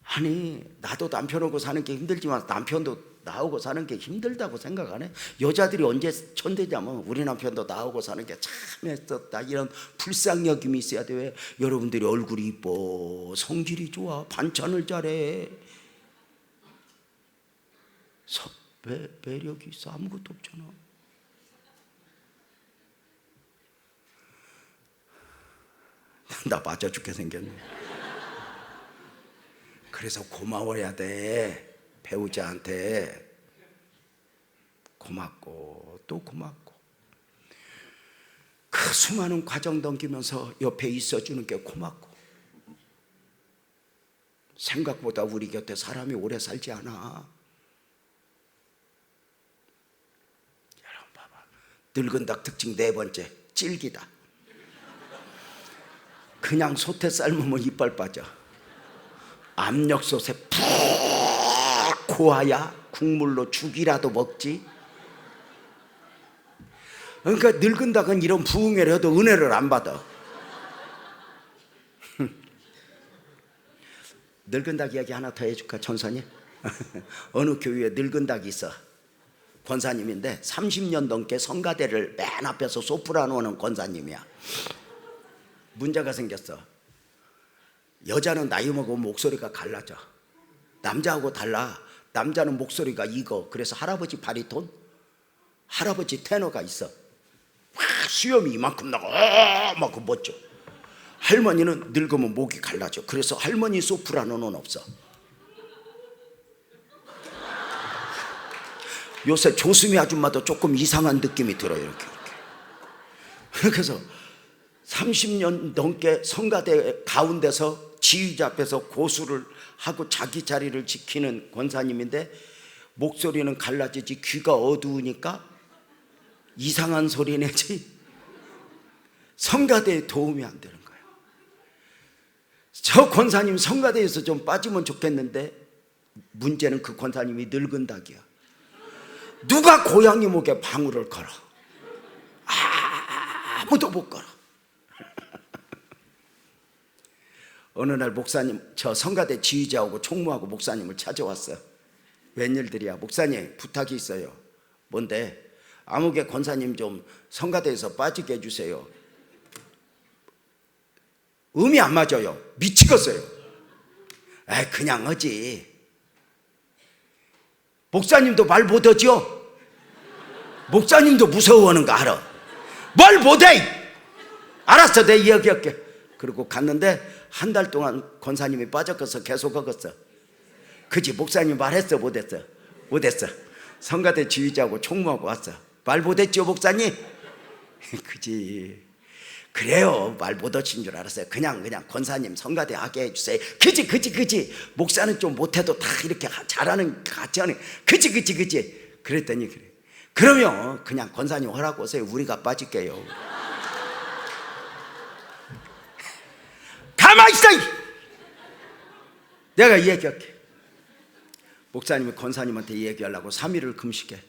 아니, 나도 남편하고 사는 게 힘들지만 남편도 나하고 사는 게 힘들다고 생각 안 해? 여자들이 언제 천대냐면 우리 남편도 나하고 사는 게 참 했었다, 이런 불쌍여김이 있어야 돼. 왜? 여러분들이 얼굴이 이뻐, 성질이 좋아, 반찬을 잘해, 매력이 있어. 아무것도 없잖아. 나 맞아 죽게 생겼네. 그래서 고마워야 돼. 배우자한테 고맙고 또 고맙고, 그 수많은 과정 넘기면서 옆에 있어주는 게 고맙고. 생각보다 우리 곁에 사람이 오래 살지 않아. 여러분 봐봐. 늙은 닭 특징 네 번째, 질기다. 그냥 소태 삶으면 이빨 빠져. 압력솥에 푹 고아야 국물로 죽이라도 먹지. 그러니까 늙은 닭은 이런 부흥회를 해도 은혜를 안 받아. 늙은 닭 이야기 하나 더 해줄까, 전사님? 어느 교회에 늙은 닭이 있어. 권사님인데 30년 넘게 성가대를 맨 앞에서 소프라노 하는 권사님이야. 문제가 생겼어. 여자는 나이 먹으면 목소리가 갈라져. 남자하고 달라. 남자는 목소리가 익어. 그래서 할아버지 바리톤, 할아버지 테너가 있어. 수염이 이만큼 나고 막 멋져. 할머니는 늙으면 목이 갈라져. 그래서 할머니 소프라노는 없어. 요새 조수미 아줌마도 조금 이상한 느낌이 들어요. 이렇게. 그래서 30년 넘게 성가대 가운데서 지휘자 앞에서 고수를 하고 자기 자리를 지키는 권사님인데 목소리는 갈라지지 귀가 어두우니까 이상한 소리 내지 성가대에 도움이 안 되는 거예요. 저 권사님 성가대에서 좀 빠지면 좋겠는데 문제는 그 권사님이 늙은 닭이야. 누가 고양이 목에 방울을 걸어? 아무도 못 걸어. 어느 날 목사님, 저 성가대 지휘자하고 총무하고 목사님을 찾아왔어요. 웬일들이야? 목사님 부탁이 있어요. 뭔데? 아무개 권사님 좀 성가대에서 빠지게 해주세요. 음이 안 맞아요. 미치겠어요. 그냥 하지. 목사님도 말 못하죠? 목사님도 무서워하는 거 알아. 뭘 못해? 알았어, 내 이야기할게. 그리고 갔는데 한 달 동안 권사님이 빠졌어서 계속 먹었어. 그치? 목사님 말했어, 못했어? 못했어. 성가대 지휘자하고 총무하고 왔어. 말 못했죠, 목사님? 그지? 그래요. 말 못하신 줄 알았어요. 그냥 권사님 성가대 하게 해주세요. 그지? 목사는 좀 못해도 다 이렇게 잘하는, 같이 하는. 그지? 그랬더니 그래. 그러면 그냥 권사님 허락 오세요. 우리가 빠질게요. 가만히 있어! 내가 얘기할게. 목사님이 권사님한테 얘기하려고 3일을 금식해.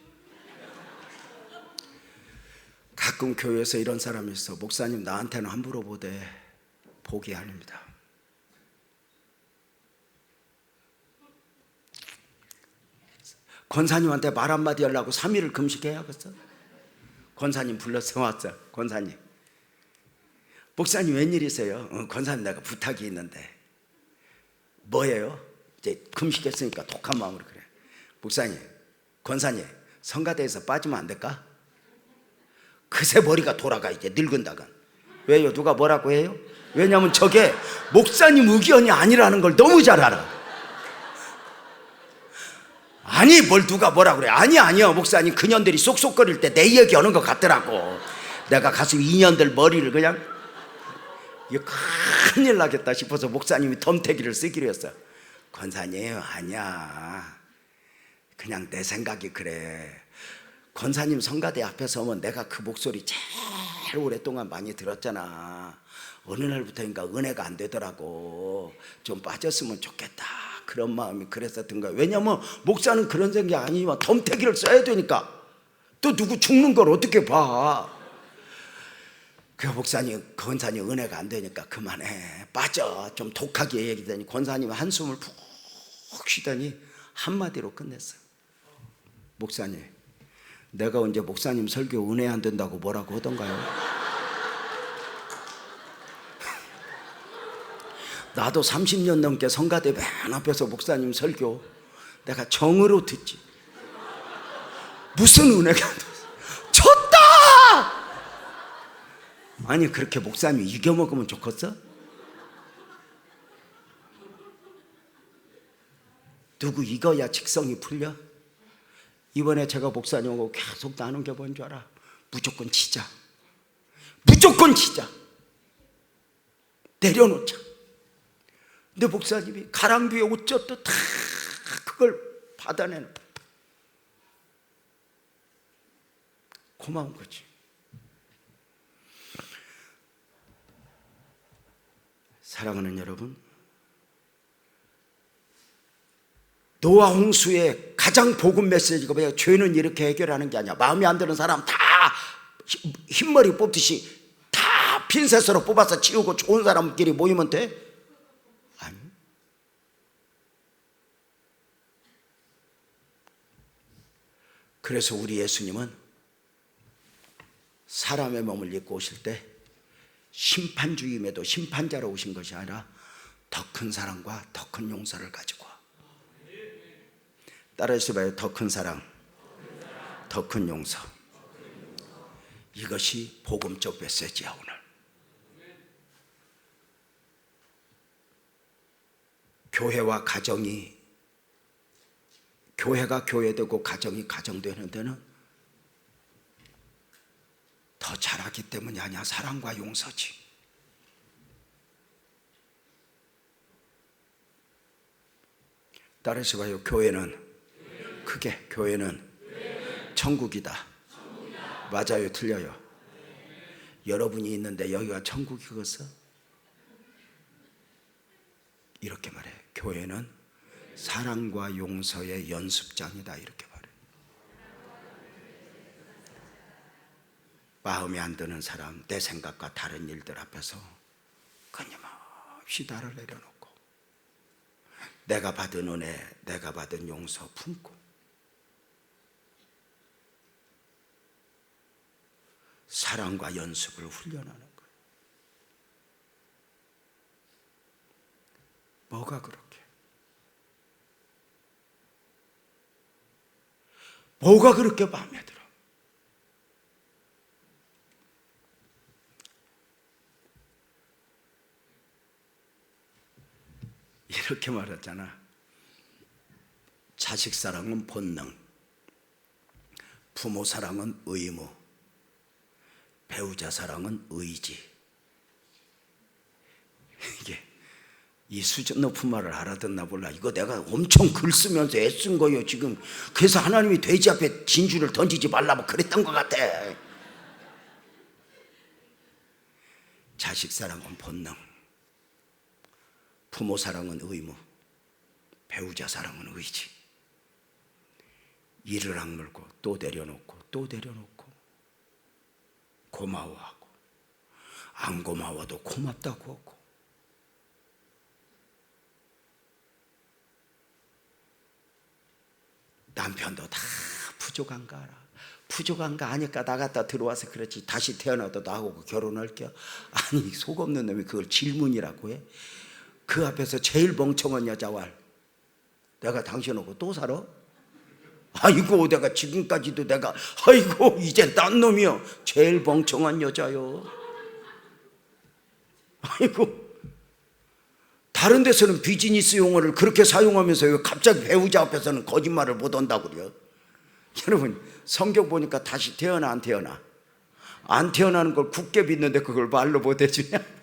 가끔 교회에서 이런 사람이 있어. 목사님 나한테는 함부로 보대. 복이 아닙니다. 권사님한테 말 한마디 하려고 3일을 금식해야겠어? 권사님 불러서 왔어. 권사님, 목사님 웬일이세요? 권사님 내가 부탁이 있는데. 뭐예요? 이제 금식했으니까 독한 마음으로 그래. 목사님, 권사님 성가대에서 빠지면 안 될까? 그새 머리가 돌아가. 이제 늙은다간. 왜요? 누가 뭐라고 해요? 왜냐하면 저게 목사님 의견이 아니라는 걸 너무 잘 알아. 아니 뭘 누가 뭐라 그래. 아니요 목사님, 그년들이 쏙쏙거릴 때 내 얘기 하는 것 같더라고. 내가 가서 2년들 머리를 그냥, 이거 큰일 나겠다 싶어서 목사님이 덤태기를 쓰기로 했어. 권사님 아니야, 그냥 내 생각이 그래. 권사님 성가대 앞에 서면 내가 그 목소리 제일 오랫동안 많이 들었잖아. 어느 날부터인가 은혜가 안 되더라고. 좀 빠졌으면 좋겠다, 그런 마음이 그랬었던 거야. 왜냐면 목사는 그런 생각이 아니지만 덤태기를 써야 되니까. 또 누구 죽는 걸 어떻게 봐. 그 목사님, 권사님 은혜가 안 되니까 그만해, 빠져, 좀 독하게 얘기하더니 권사님 한숨을 푹 쉬더니 한마디로 끝냈어. 목사님, 내가 언제 목사님 설교 은혜 안 된다고 뭐라고 하던가요? 나도 30년 넘게 성가대 맨 앞에서 목사님 설교 내가 정으로 듣지. 무슨 은혜가 안 돼. 졌다! 아니 그렇게 목사님이 이겨먹으면 좋겠어? 누구 이겨야 직성이 풀려? 이번에 제가 목사님하고 계속 나눈 게 뭔 줄 알아? 무조건 치자. 무조건 치자. 내려놓자. 근데 목사님이 가랑비에 옷 젖도 다 그걸 받아내는, 고마운 거지. 사랑하는 여러분, 노아 홍수의 가장 복음 메시지가 뭐야? 죄는 이렇게 해결하는 게 아니야. 마음에 안 드는 사람 다 흰머리 뽑듯이 다 핀셋으로 뽑아서 치우고 좋은 사람끼리 모이면 돼? 아니. 그래서 우리 예수님은 사람의 몸을 입고 오실 때 심판주임에도 심판자로 오신 것이 아니라 더 큰 사랑과 더 큰 용서를 가지고 와. 따라해서 봐요. 더 큰 사랑, 더 큰 용서. 이것이 복음적 메시지야. 오늘 교회와 가정이, 교회가 교회되고 가정이 가정되는 데는 더 잘하기 때문이 아니야. 사랑과 용서지. 따라서 봐요. 교회는 크게, 교회는 천국이다. 맞아요, 틀려요? 여러분이 있는데 여기가 천국이겠어? 이렇게 말해. 교회는 사랑과 용서의 연습장이다. 이렇게 말해. 마음에 안 드는 사람, 내 생각과 다른 일들 앞에서 끊임없이 나를 내려놓고 내가 받은 은혜, 내가 받은 용서 품고 사랑과 연습을 훈련하는 거예요. 뭐가 그렇게? 뭐가 그렇게 마음에 들어? 이렇게 말했잖아. 자식 사랑은 본능, 부모 사랑은 의무, 배우자 사랑은 의지. 이게 이 수준 높은 말을 알아듣나 몰라. 이거 내가 엄청 글 쓰면서 애쓴 거예요 지금. 그래서 하나님이 돼지 앞에 진주를 던지지 말라고 그랬던 것 같아. 자식 사랑은 본능, 부모 사랑은 의무, 배우자 사랑은 의지. 이를 악물고 또 내려놓고 또 내려놓고 고마워하고 안 고마워도 고맙다고 하고 남편도 다 부족한가 알아. 부족한가 아니까 나갔다 들어와서 그렇지. 다시 태어나도 나하고 결혼할게요. 아니 속 없는 놈이 그걸 질문이라고 해. 그 앞에서 제일 멍청한 여자와 내가 당신하고 또 살아? 아이고 내가 지금까지도 내가 아이고 이제 딴 놈이요. 제일 멍청한 여자요. 아이고 다른 데서는 비즈니스 용어를 그렇게 사용하면서 왜 갑자기 배우자 앞에서는 거짓말을 못 한다고 그래요? 여러분 성경 보니까 다시 태어나 안 태어나? 안 태어나는 걸 굳게 믿는데 그걸 말로 못 해주냐?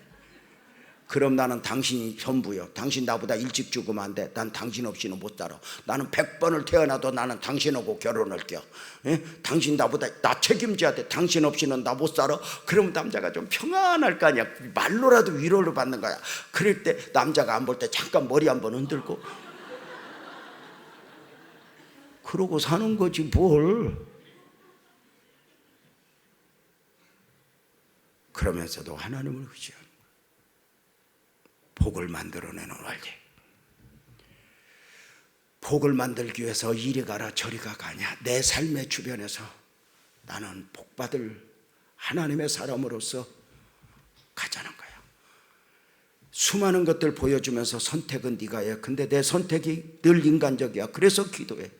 그럼 나는 당신이 전부요. 당신 나보다 일찍 죽으면 안 돼. 난 당신 없이는 못 살아. 나는 100번을 태어나도 나는 당신하고 결혼할게요. 예? 당신 나보다 나 책임져야 돼. 당신 없이는 나 못 살아. 그러면 남자가 좀 평안할 거 아니야. 말로라도 위로를 받는 거야. 그럴 때 남자가 안 볼 때 잠깐 머리 한번 흔들고 그러고 사는 거지 뭘. 그러면서도 하나님을 의지하는 복을 만들어내는 원리. 복을 만들기 위해서 이리 가라 저리 가냐. 내 삶의 주변에서 나는 복받을 하나님의 사람으로서 가자는 거야. 수많은 것들 보여주면서 선택은 네가 해. 근데 내 선택이 늘 인간적이야. 그래서 기도해.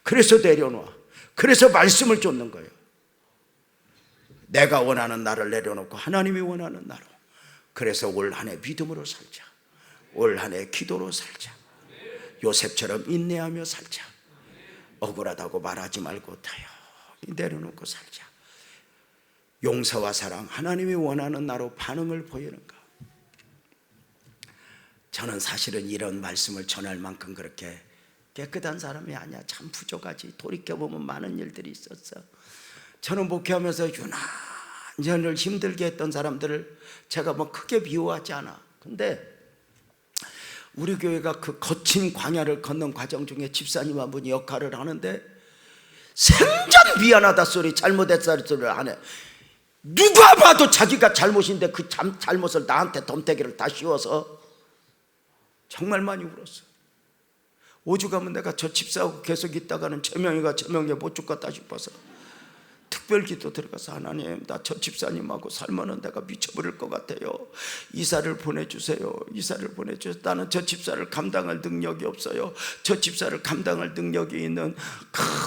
그래서 내려놓아. 그래서 말씀을 쫓는 거예요. 내가 원하는 나를 내려놓고 하나님이 원하는 나로. 그래서 올 한 해 믿음으로 살자. 올 한 해 기도로 살자. 요셉처럼 인내하며 살자. 억울하다고 말하지 말고 다요 내려놓고 살자. 용서와 사랑, 하나님이 원하는 나로 반응을 보이는가. 저는 사실은 이런 말씀을 전할 만큼 그렇게 깨끗한 사람이 아니야. 참 부족하지. 돌이켜보면 많은 일들이 있었어. 저는 목회하면서 유난히 힘들게 했던 사람들을 제가 뭐 크게 미워하지 않아. 근데 우리 교회가 그 거친 광야를 걷는 과정 중에 집사님 한 분이 역할을 하는데 생전 미안하다 소리, 잘못했다 소리를 안 해. 누가 봐도 자기가 잘못인데 그 잘못을 나한테 덤태기를 다 씌워서 정말 많이 울었어. 오죽하면 내가 저 집사하고 계속 있다가는 제명이가 제명에 못 죽겠다 싶어서 특별기도 들어가서 하나님, 나 저 집사님하고 살면은 내가 미쳐버릴 것 같아요. 이사를 보내주세요. 이사를 보내주세요. 나는 저 집사를 감당할 능력이 없어요. 저 집사를 감당할 능력이 있는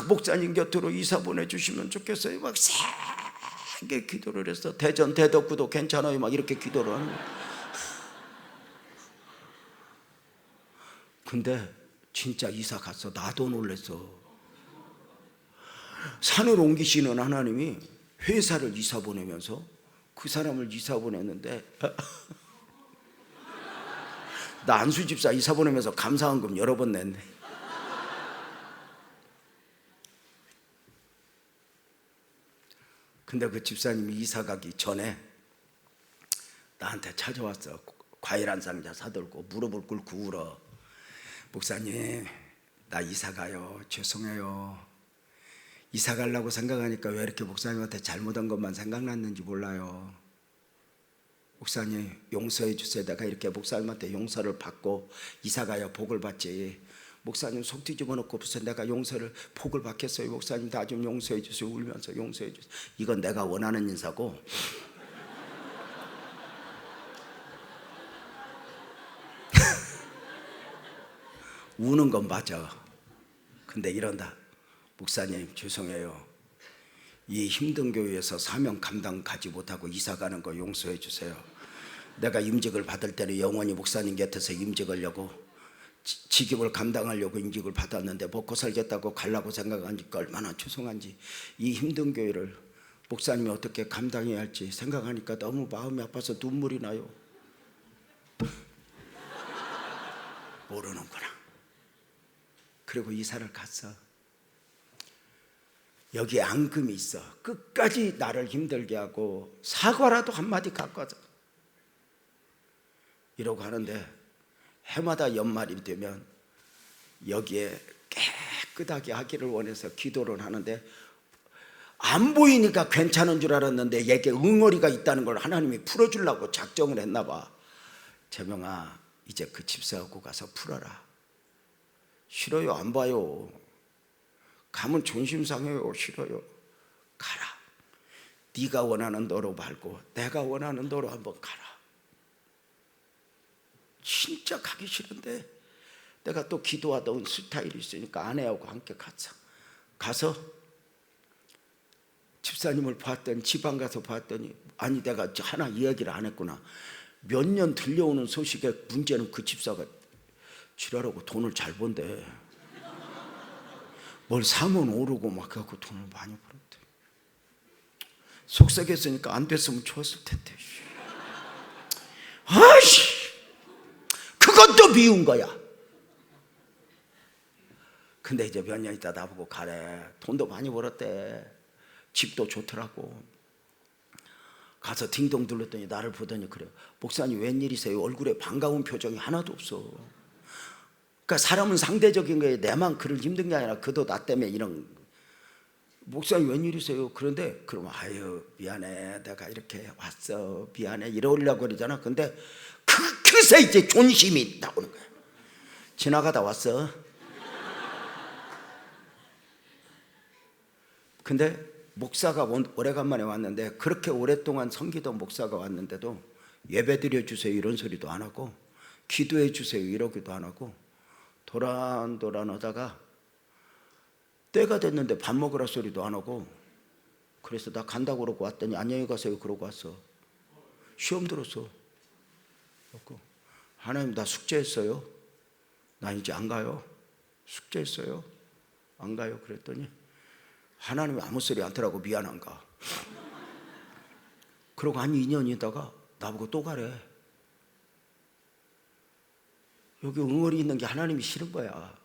목사님 곁으로 이사 보내주시면 좋겠어요. 막 세게 기도를 했어. 대전 대덕구도 괜찮아요. 막 이렇게 기도를 하는 거야. 근데 진짜 이사 갔어. 나도 놀랬어. 산을 옮기시는 하나님이 회사를 이사 보내면서 그 사람을 이사 보냈는데 나 안수 집사 이사 보내면서 감사헌금 여러 번 냈네. 근데 그 집사님이 이사 가기 전에 나한테 찾아왔어. 과일 한 상자 사들고 무릎을 꿇고 울어. 목사님, 나 이사 가요. 죄송해요. 이사 가려고 생각하니까 왜 이렇게 목사님한테 잘못한 것만 생각났는지 몰라요. 목사님 용서해 주세요. 내가 이렇게 목사님한테 용서를 받고 이사 가야 복을 받지. 목사님 속 뒤집어 놓고 무슨 내가 용서를 복을 받겠어요. 목사님 나 좀 용서해 주세요. 울면서 용서해 주세요. 이건 내가 원하는 인사고 우는 건 맞아. 근데 이런다. 목사님 죄송해요. 이 힘든 교회에서 사명 감당 가지 못하고 이사 가는 거 용서해 주세요. 내가 임직을 받을 때는 영원히 목사님 곁에서 임직하려고 직업을 감당하려고 임직을 받았는데 먹고 살겠다고 가려고 생각하니까 얼마나 죄송한지. 이 힘든 교회를 목사님이 어떻게 감당해야 할지 생각하니까 너무 마음이 아파서 눈물이 나요. 모르는구나. 그리고 이사를 갔어. 여기에 앙금이 있어. 끝까지 나를 힘들게 하고 사과라도 한마디 갖거든. 이러고 하는데 해마다 연말이 되면 여기에 깨끗하게 하기를 원해서 기도를 하는데 안 보이니까 괜찮은 줄 알았는데 얘게 응어리가 있다는 걸 하나님이 풀어주려고 작정을 했나 봐. 재명아, 이제 그 집사하고 가서 풀어라. 싫어요. 안 봐요. 가면 존심 상해요. 싫어요. 가라. 네가 원하는 대로 말고 내가 원하는 대로 한번 가라. 진짜 가기 싫은데 내가 또 기도하던 스타일이 있으니까 아내하고 함께 가서 집사님을 봤더니 지방 가서 봤더니 아니 내가 하나 이야기를 안 했구나. 몇 년 들려오는 소식에 문제는 그 집사가 지랄하고 돈을 잘 번대. 뭘 사면 오르고 막 해갖고 돈을 많이 벌었대. 속삭였으니까 안 됐으면 좋았을 텐데. 아이씨, 그것도 미운 거야. 근데 이제 몇 년 있다 나보고 가래. 돈도 많이 벌었대. 집도 좋더라고. 가서 딩동 둘렀더니 나를 보더니 그래요. 목사님 웬일이세요? 얼굴에 반가운 표정이 하나도 없어. 그러니까 사람은 상대적인 거에 내만 그를 힘든 게 아니라 그도 나 때문에 이런. 목사님 웬일이세요? 그런데 그러면 아유 미안해 내가 이렇게 왔어 미안해 이러려고 그러잖아. 근데 그새 이제 존심이 나오는 거야. 지나가다 왔어. 근데 목사가 오래간만에 왔는데 그렇게 오랫동안 섬기던 목사가 왔는데도 예배 드려주세요 이런 소리도 안 하고 기도해 주세요 이러기도 안 하고 도란도란 하다가 때가 됐는데 밥 먹으라 소리도 안 하고 그래서 나 간다고 그러고 왔더니 안녕히 가세요 그러고 왔어. 시험 들었어. 하나님 나 숙제했어요. 나 이제 안 가요. 숙제했어요. 안 가요. 그랬더니 하나님이 아무 소리 안 하더라고. 미안한가. 그러고 한 2년 있다가 나보고 또 가래. 여기 응어리 있는 게 하나님이 싫은 거야.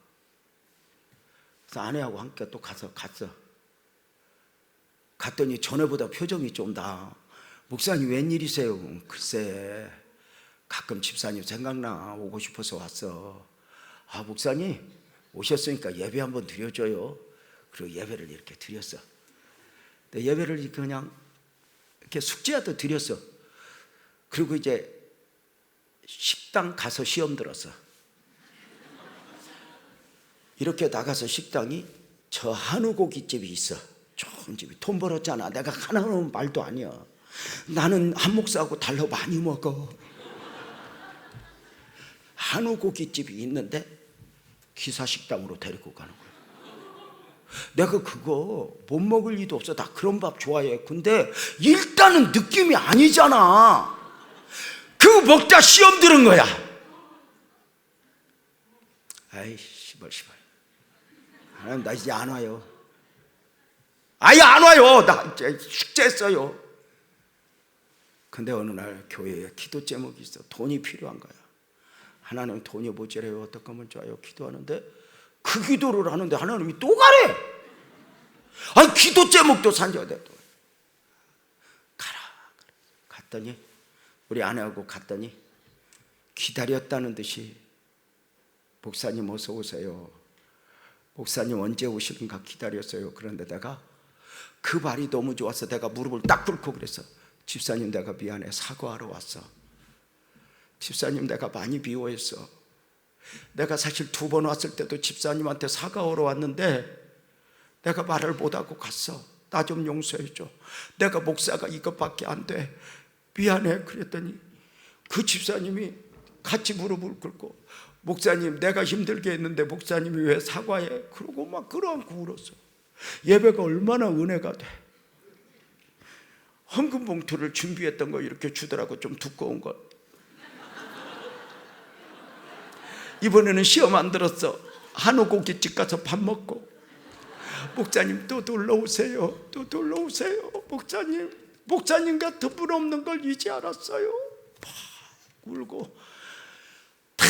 그래서 아내하고 함께 또 갔어. 갔더니 전에보다 표정이 좀 나아. 목사님 웬일이세요? 글쎄 가끔 집사님 생각나. 오고 싶어서 왔어. 아 목사님 오셨으니까 예배 한번 드려줘요. 그리고 예배를 이렇게 드렸어. 근데 예배를 그냥 이렇게 숙제하듯 드렸어. 그리고 이제 식당 가서 시험 들었어. 이렇게 나가서 식당이 저 한우 고깃집이 있어. 좋은 집이. 돈 벌었잖아. 내가 가난한 말도 아니야. 나는 한 목사하고 달러 많이 먹어. 한우 고깃집이 있는데 기사식당으로 데리고 가는 거야. 내가 그거 못 먹을 리도 없어. 나 그런 밥 좋아해. 근데 일단은 느낌이 아니잖아. 그거 먹다 시험 들은 거야. 아이 시벌. 하나님, 나 이제 안 와요. 아예 안 와요. 나 이제 숙제했어요. 근데 어느 날 교회에 기도 제목이 있어. 돈이 필요한 거야. 하나님, 돈이 모자라요. 어떻게 하면 좋아요? 기도하는데 그 기도를 하는데 하나님이 또 가래. 아니 기도 제목도 산적돼. 가라. 갔더니 우리 아내하고 갔더니 기다렸다는 듯이 목사님 어서 오세요. 목사님 언제 오시는가 기다렸어요. 그런데 내가 그 말이 너무 좋아서 내가 무릎을 딱 꿇고 그랬어. 집사님, 내가 미안해. 사과하러 왔어. 집사님, 내가 많이 미워했어. 내가 사실 2번 왔을 때도 집사님한테 사과하러 왔는데 내가 말을 못하고 갔어. 나 좀 용서해줘. 내가 목사가 이것밖에 안 돼. 미안해. 그랬더니 그 집사님이 같이 무릎을 꿇고, 목사님, 내가 힘들게 했는데 목사님이 왜 사과해? 그러고 막 끌어안고 울었어. 예배가 얼마나 은혜가 돼. 헌금 봉투를 준비했던 거 이렇게 주더라고. 좀 두꺼운 거. 이번에는 시험 안 들었어. 한우 고깃집 가서 밥 먹고, 목사님 또 놀러 오세요. 또 놀러 오세요. 목사님 같은 분 없는 걸 이제 알았어요. 막 울고 다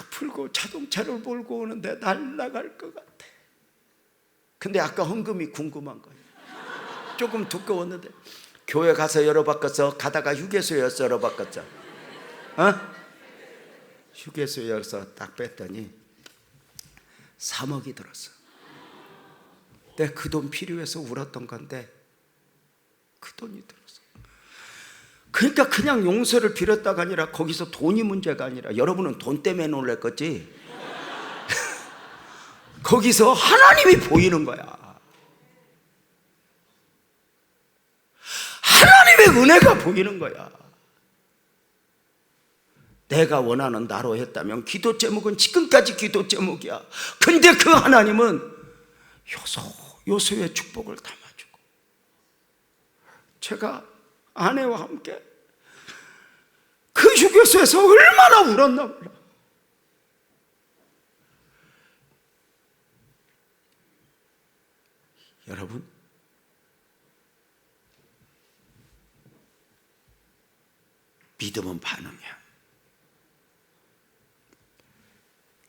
풀고 자동차를 몰고 오는데 날아갈 것 같아. 근데 아까 헌금이 궁금한 거야. 조금 두꺼웠는데 교회 가서 열어바꿨어. 가다가 휴게소에서 열어바꿨죠. 휴게소에서 딱 뺐더니 3억이 들었어. 내가 그 돈 필요해서 울었던 건데 그 돈이 들었어. 그러니까 그냥 용서를 빌었다가 아니라, 거기서 돈이 문제가 아니라, 여러분은 돈 때문에 놀랬겠지. 거기서 하나님이 보이는 거야. 하나님의 은혜가 보이는 거야. 내가 원하는 나로 했다면 기도 제목은 지금까지 기도 제목이야. 근데 그 하나님은 요소의 축복을 담아주고, 제가 아내와 함께 그 휴게소에서 얼마나 울었나 몰라. 여러분, 믿음은 반응이야.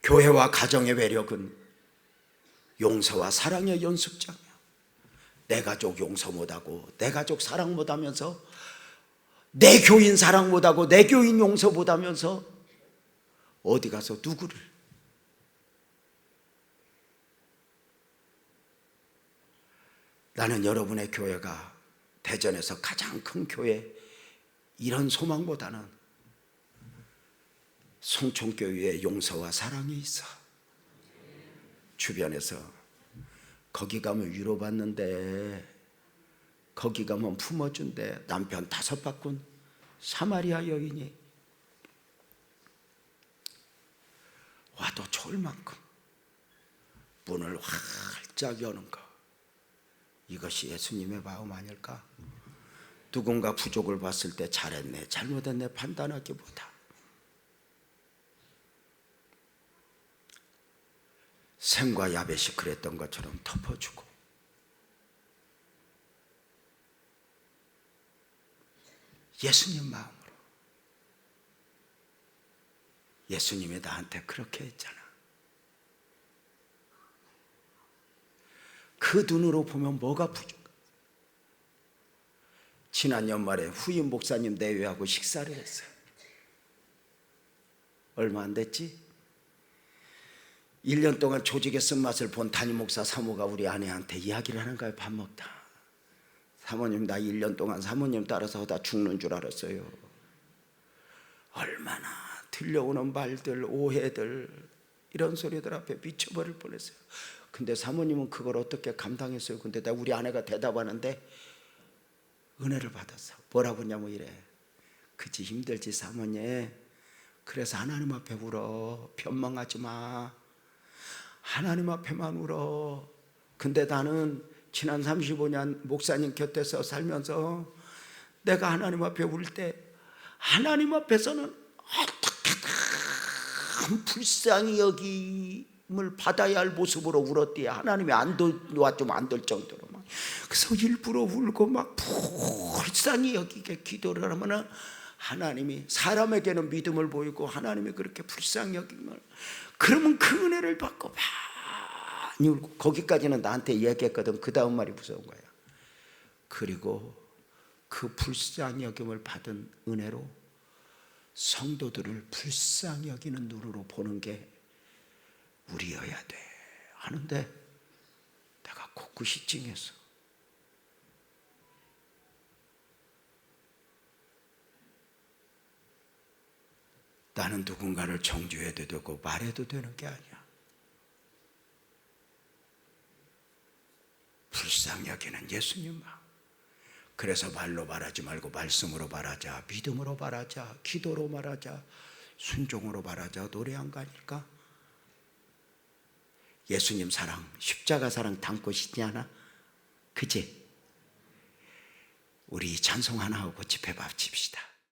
교회와 가정의 외력은 용서와 사랑의 연습장이야. 내 가족 용서 못하고, 내 가족 사랑 못하면서, 내 교인 사랑 못하고, 내 교인 용서 못하면서 어디 가서 누구를. 나는 여러분의 교회가 대전에서 가장 큰 교회, 이런 소망보다는 송촌교회에 용서와 사랑이 있어. 주변에서 거기 가면 위로받는데, 거기 가면 품어준대. 남편 5 바꾼 사마리아 여인이 와도 좋을 만큼 문을 활짝 여는 거, 이것이 예수님의 마음 아닐까? 누군가 부족을 봤을 때 잘했네 잘못했네 판단하기보다 셈과 야벳이 그랬던 것처럼 덮어주고, 예수님 마음으로. 예수님이 나한테 그렇게 했잖아. 그 눈으로 보면 뭐가 부족해? 지난 연말에 후임 목사님 내외하고 식사를 했어요. 얼마 안 됐지? 1년 동안 조직의 쓴맛을 본 담임 목사 사모가 우리 아내한테 이야기를 하는 거예요. 밥 먹다. 사모님, 나 1년 동안 사모님 따라서 하다 죽는 줄 알았어요. 얼마나 들려오는 말들, 오해들, 이런 소리들 앞에 미쳐버릴 뻔했어요. 근데 사모님은 그걸 어떻게 감당했어요? 근데 우리 아내가 대답하는데 은혜를 받았어. 뭐라고 하냐면 이래. 그치, 힘들지 사모님. 그래서 하나님 앞에 울어. 변망하지 마. 하나님 앞에만 울어. 근데 나는 지난 35년 목사님 곁에서 살면서 내가 하나님 앞에 울 때 하나님 앞에서는 어떻게든 불쌍히 여김을 받아야 할 모습으로 울었대요. 하나님이 안 도와주면 안 될 정도로 막. 그래서 일부러 울고 막 불쌍히 여기게 기도를 하면 하나님이, 사람에게는 믿음을 보이고 하나님이 그렇게 불쌍히 여김을, 그러면 그 은혜를 받고 많이 울고. 거기까지는 나한테 얘기했거든. 그 다음 말이 무서운 거야. 그리고 그 불쌍히 여김을 받은 은혜로 성도들을 불쌍히 여기는 눈으로 보는 게 우리여야 돼 하는데 내가 곳곳이 찡했어. 나는 누군가를 정죄해도 되고 말해도 되는 게 아니야. 불쌍히 여기는 예수님만. 그래서 말로 말하지 말고 말씀으로 말하자, 믿음으로 말하자, 기도로 말하자, 순종으로 말하자. 노래한 거 아닐까? 예수님 사랑, 십자가 사랑 담고 싶지 않아? 그치? 우리 찬송 하나 하고 집회 바칩시다.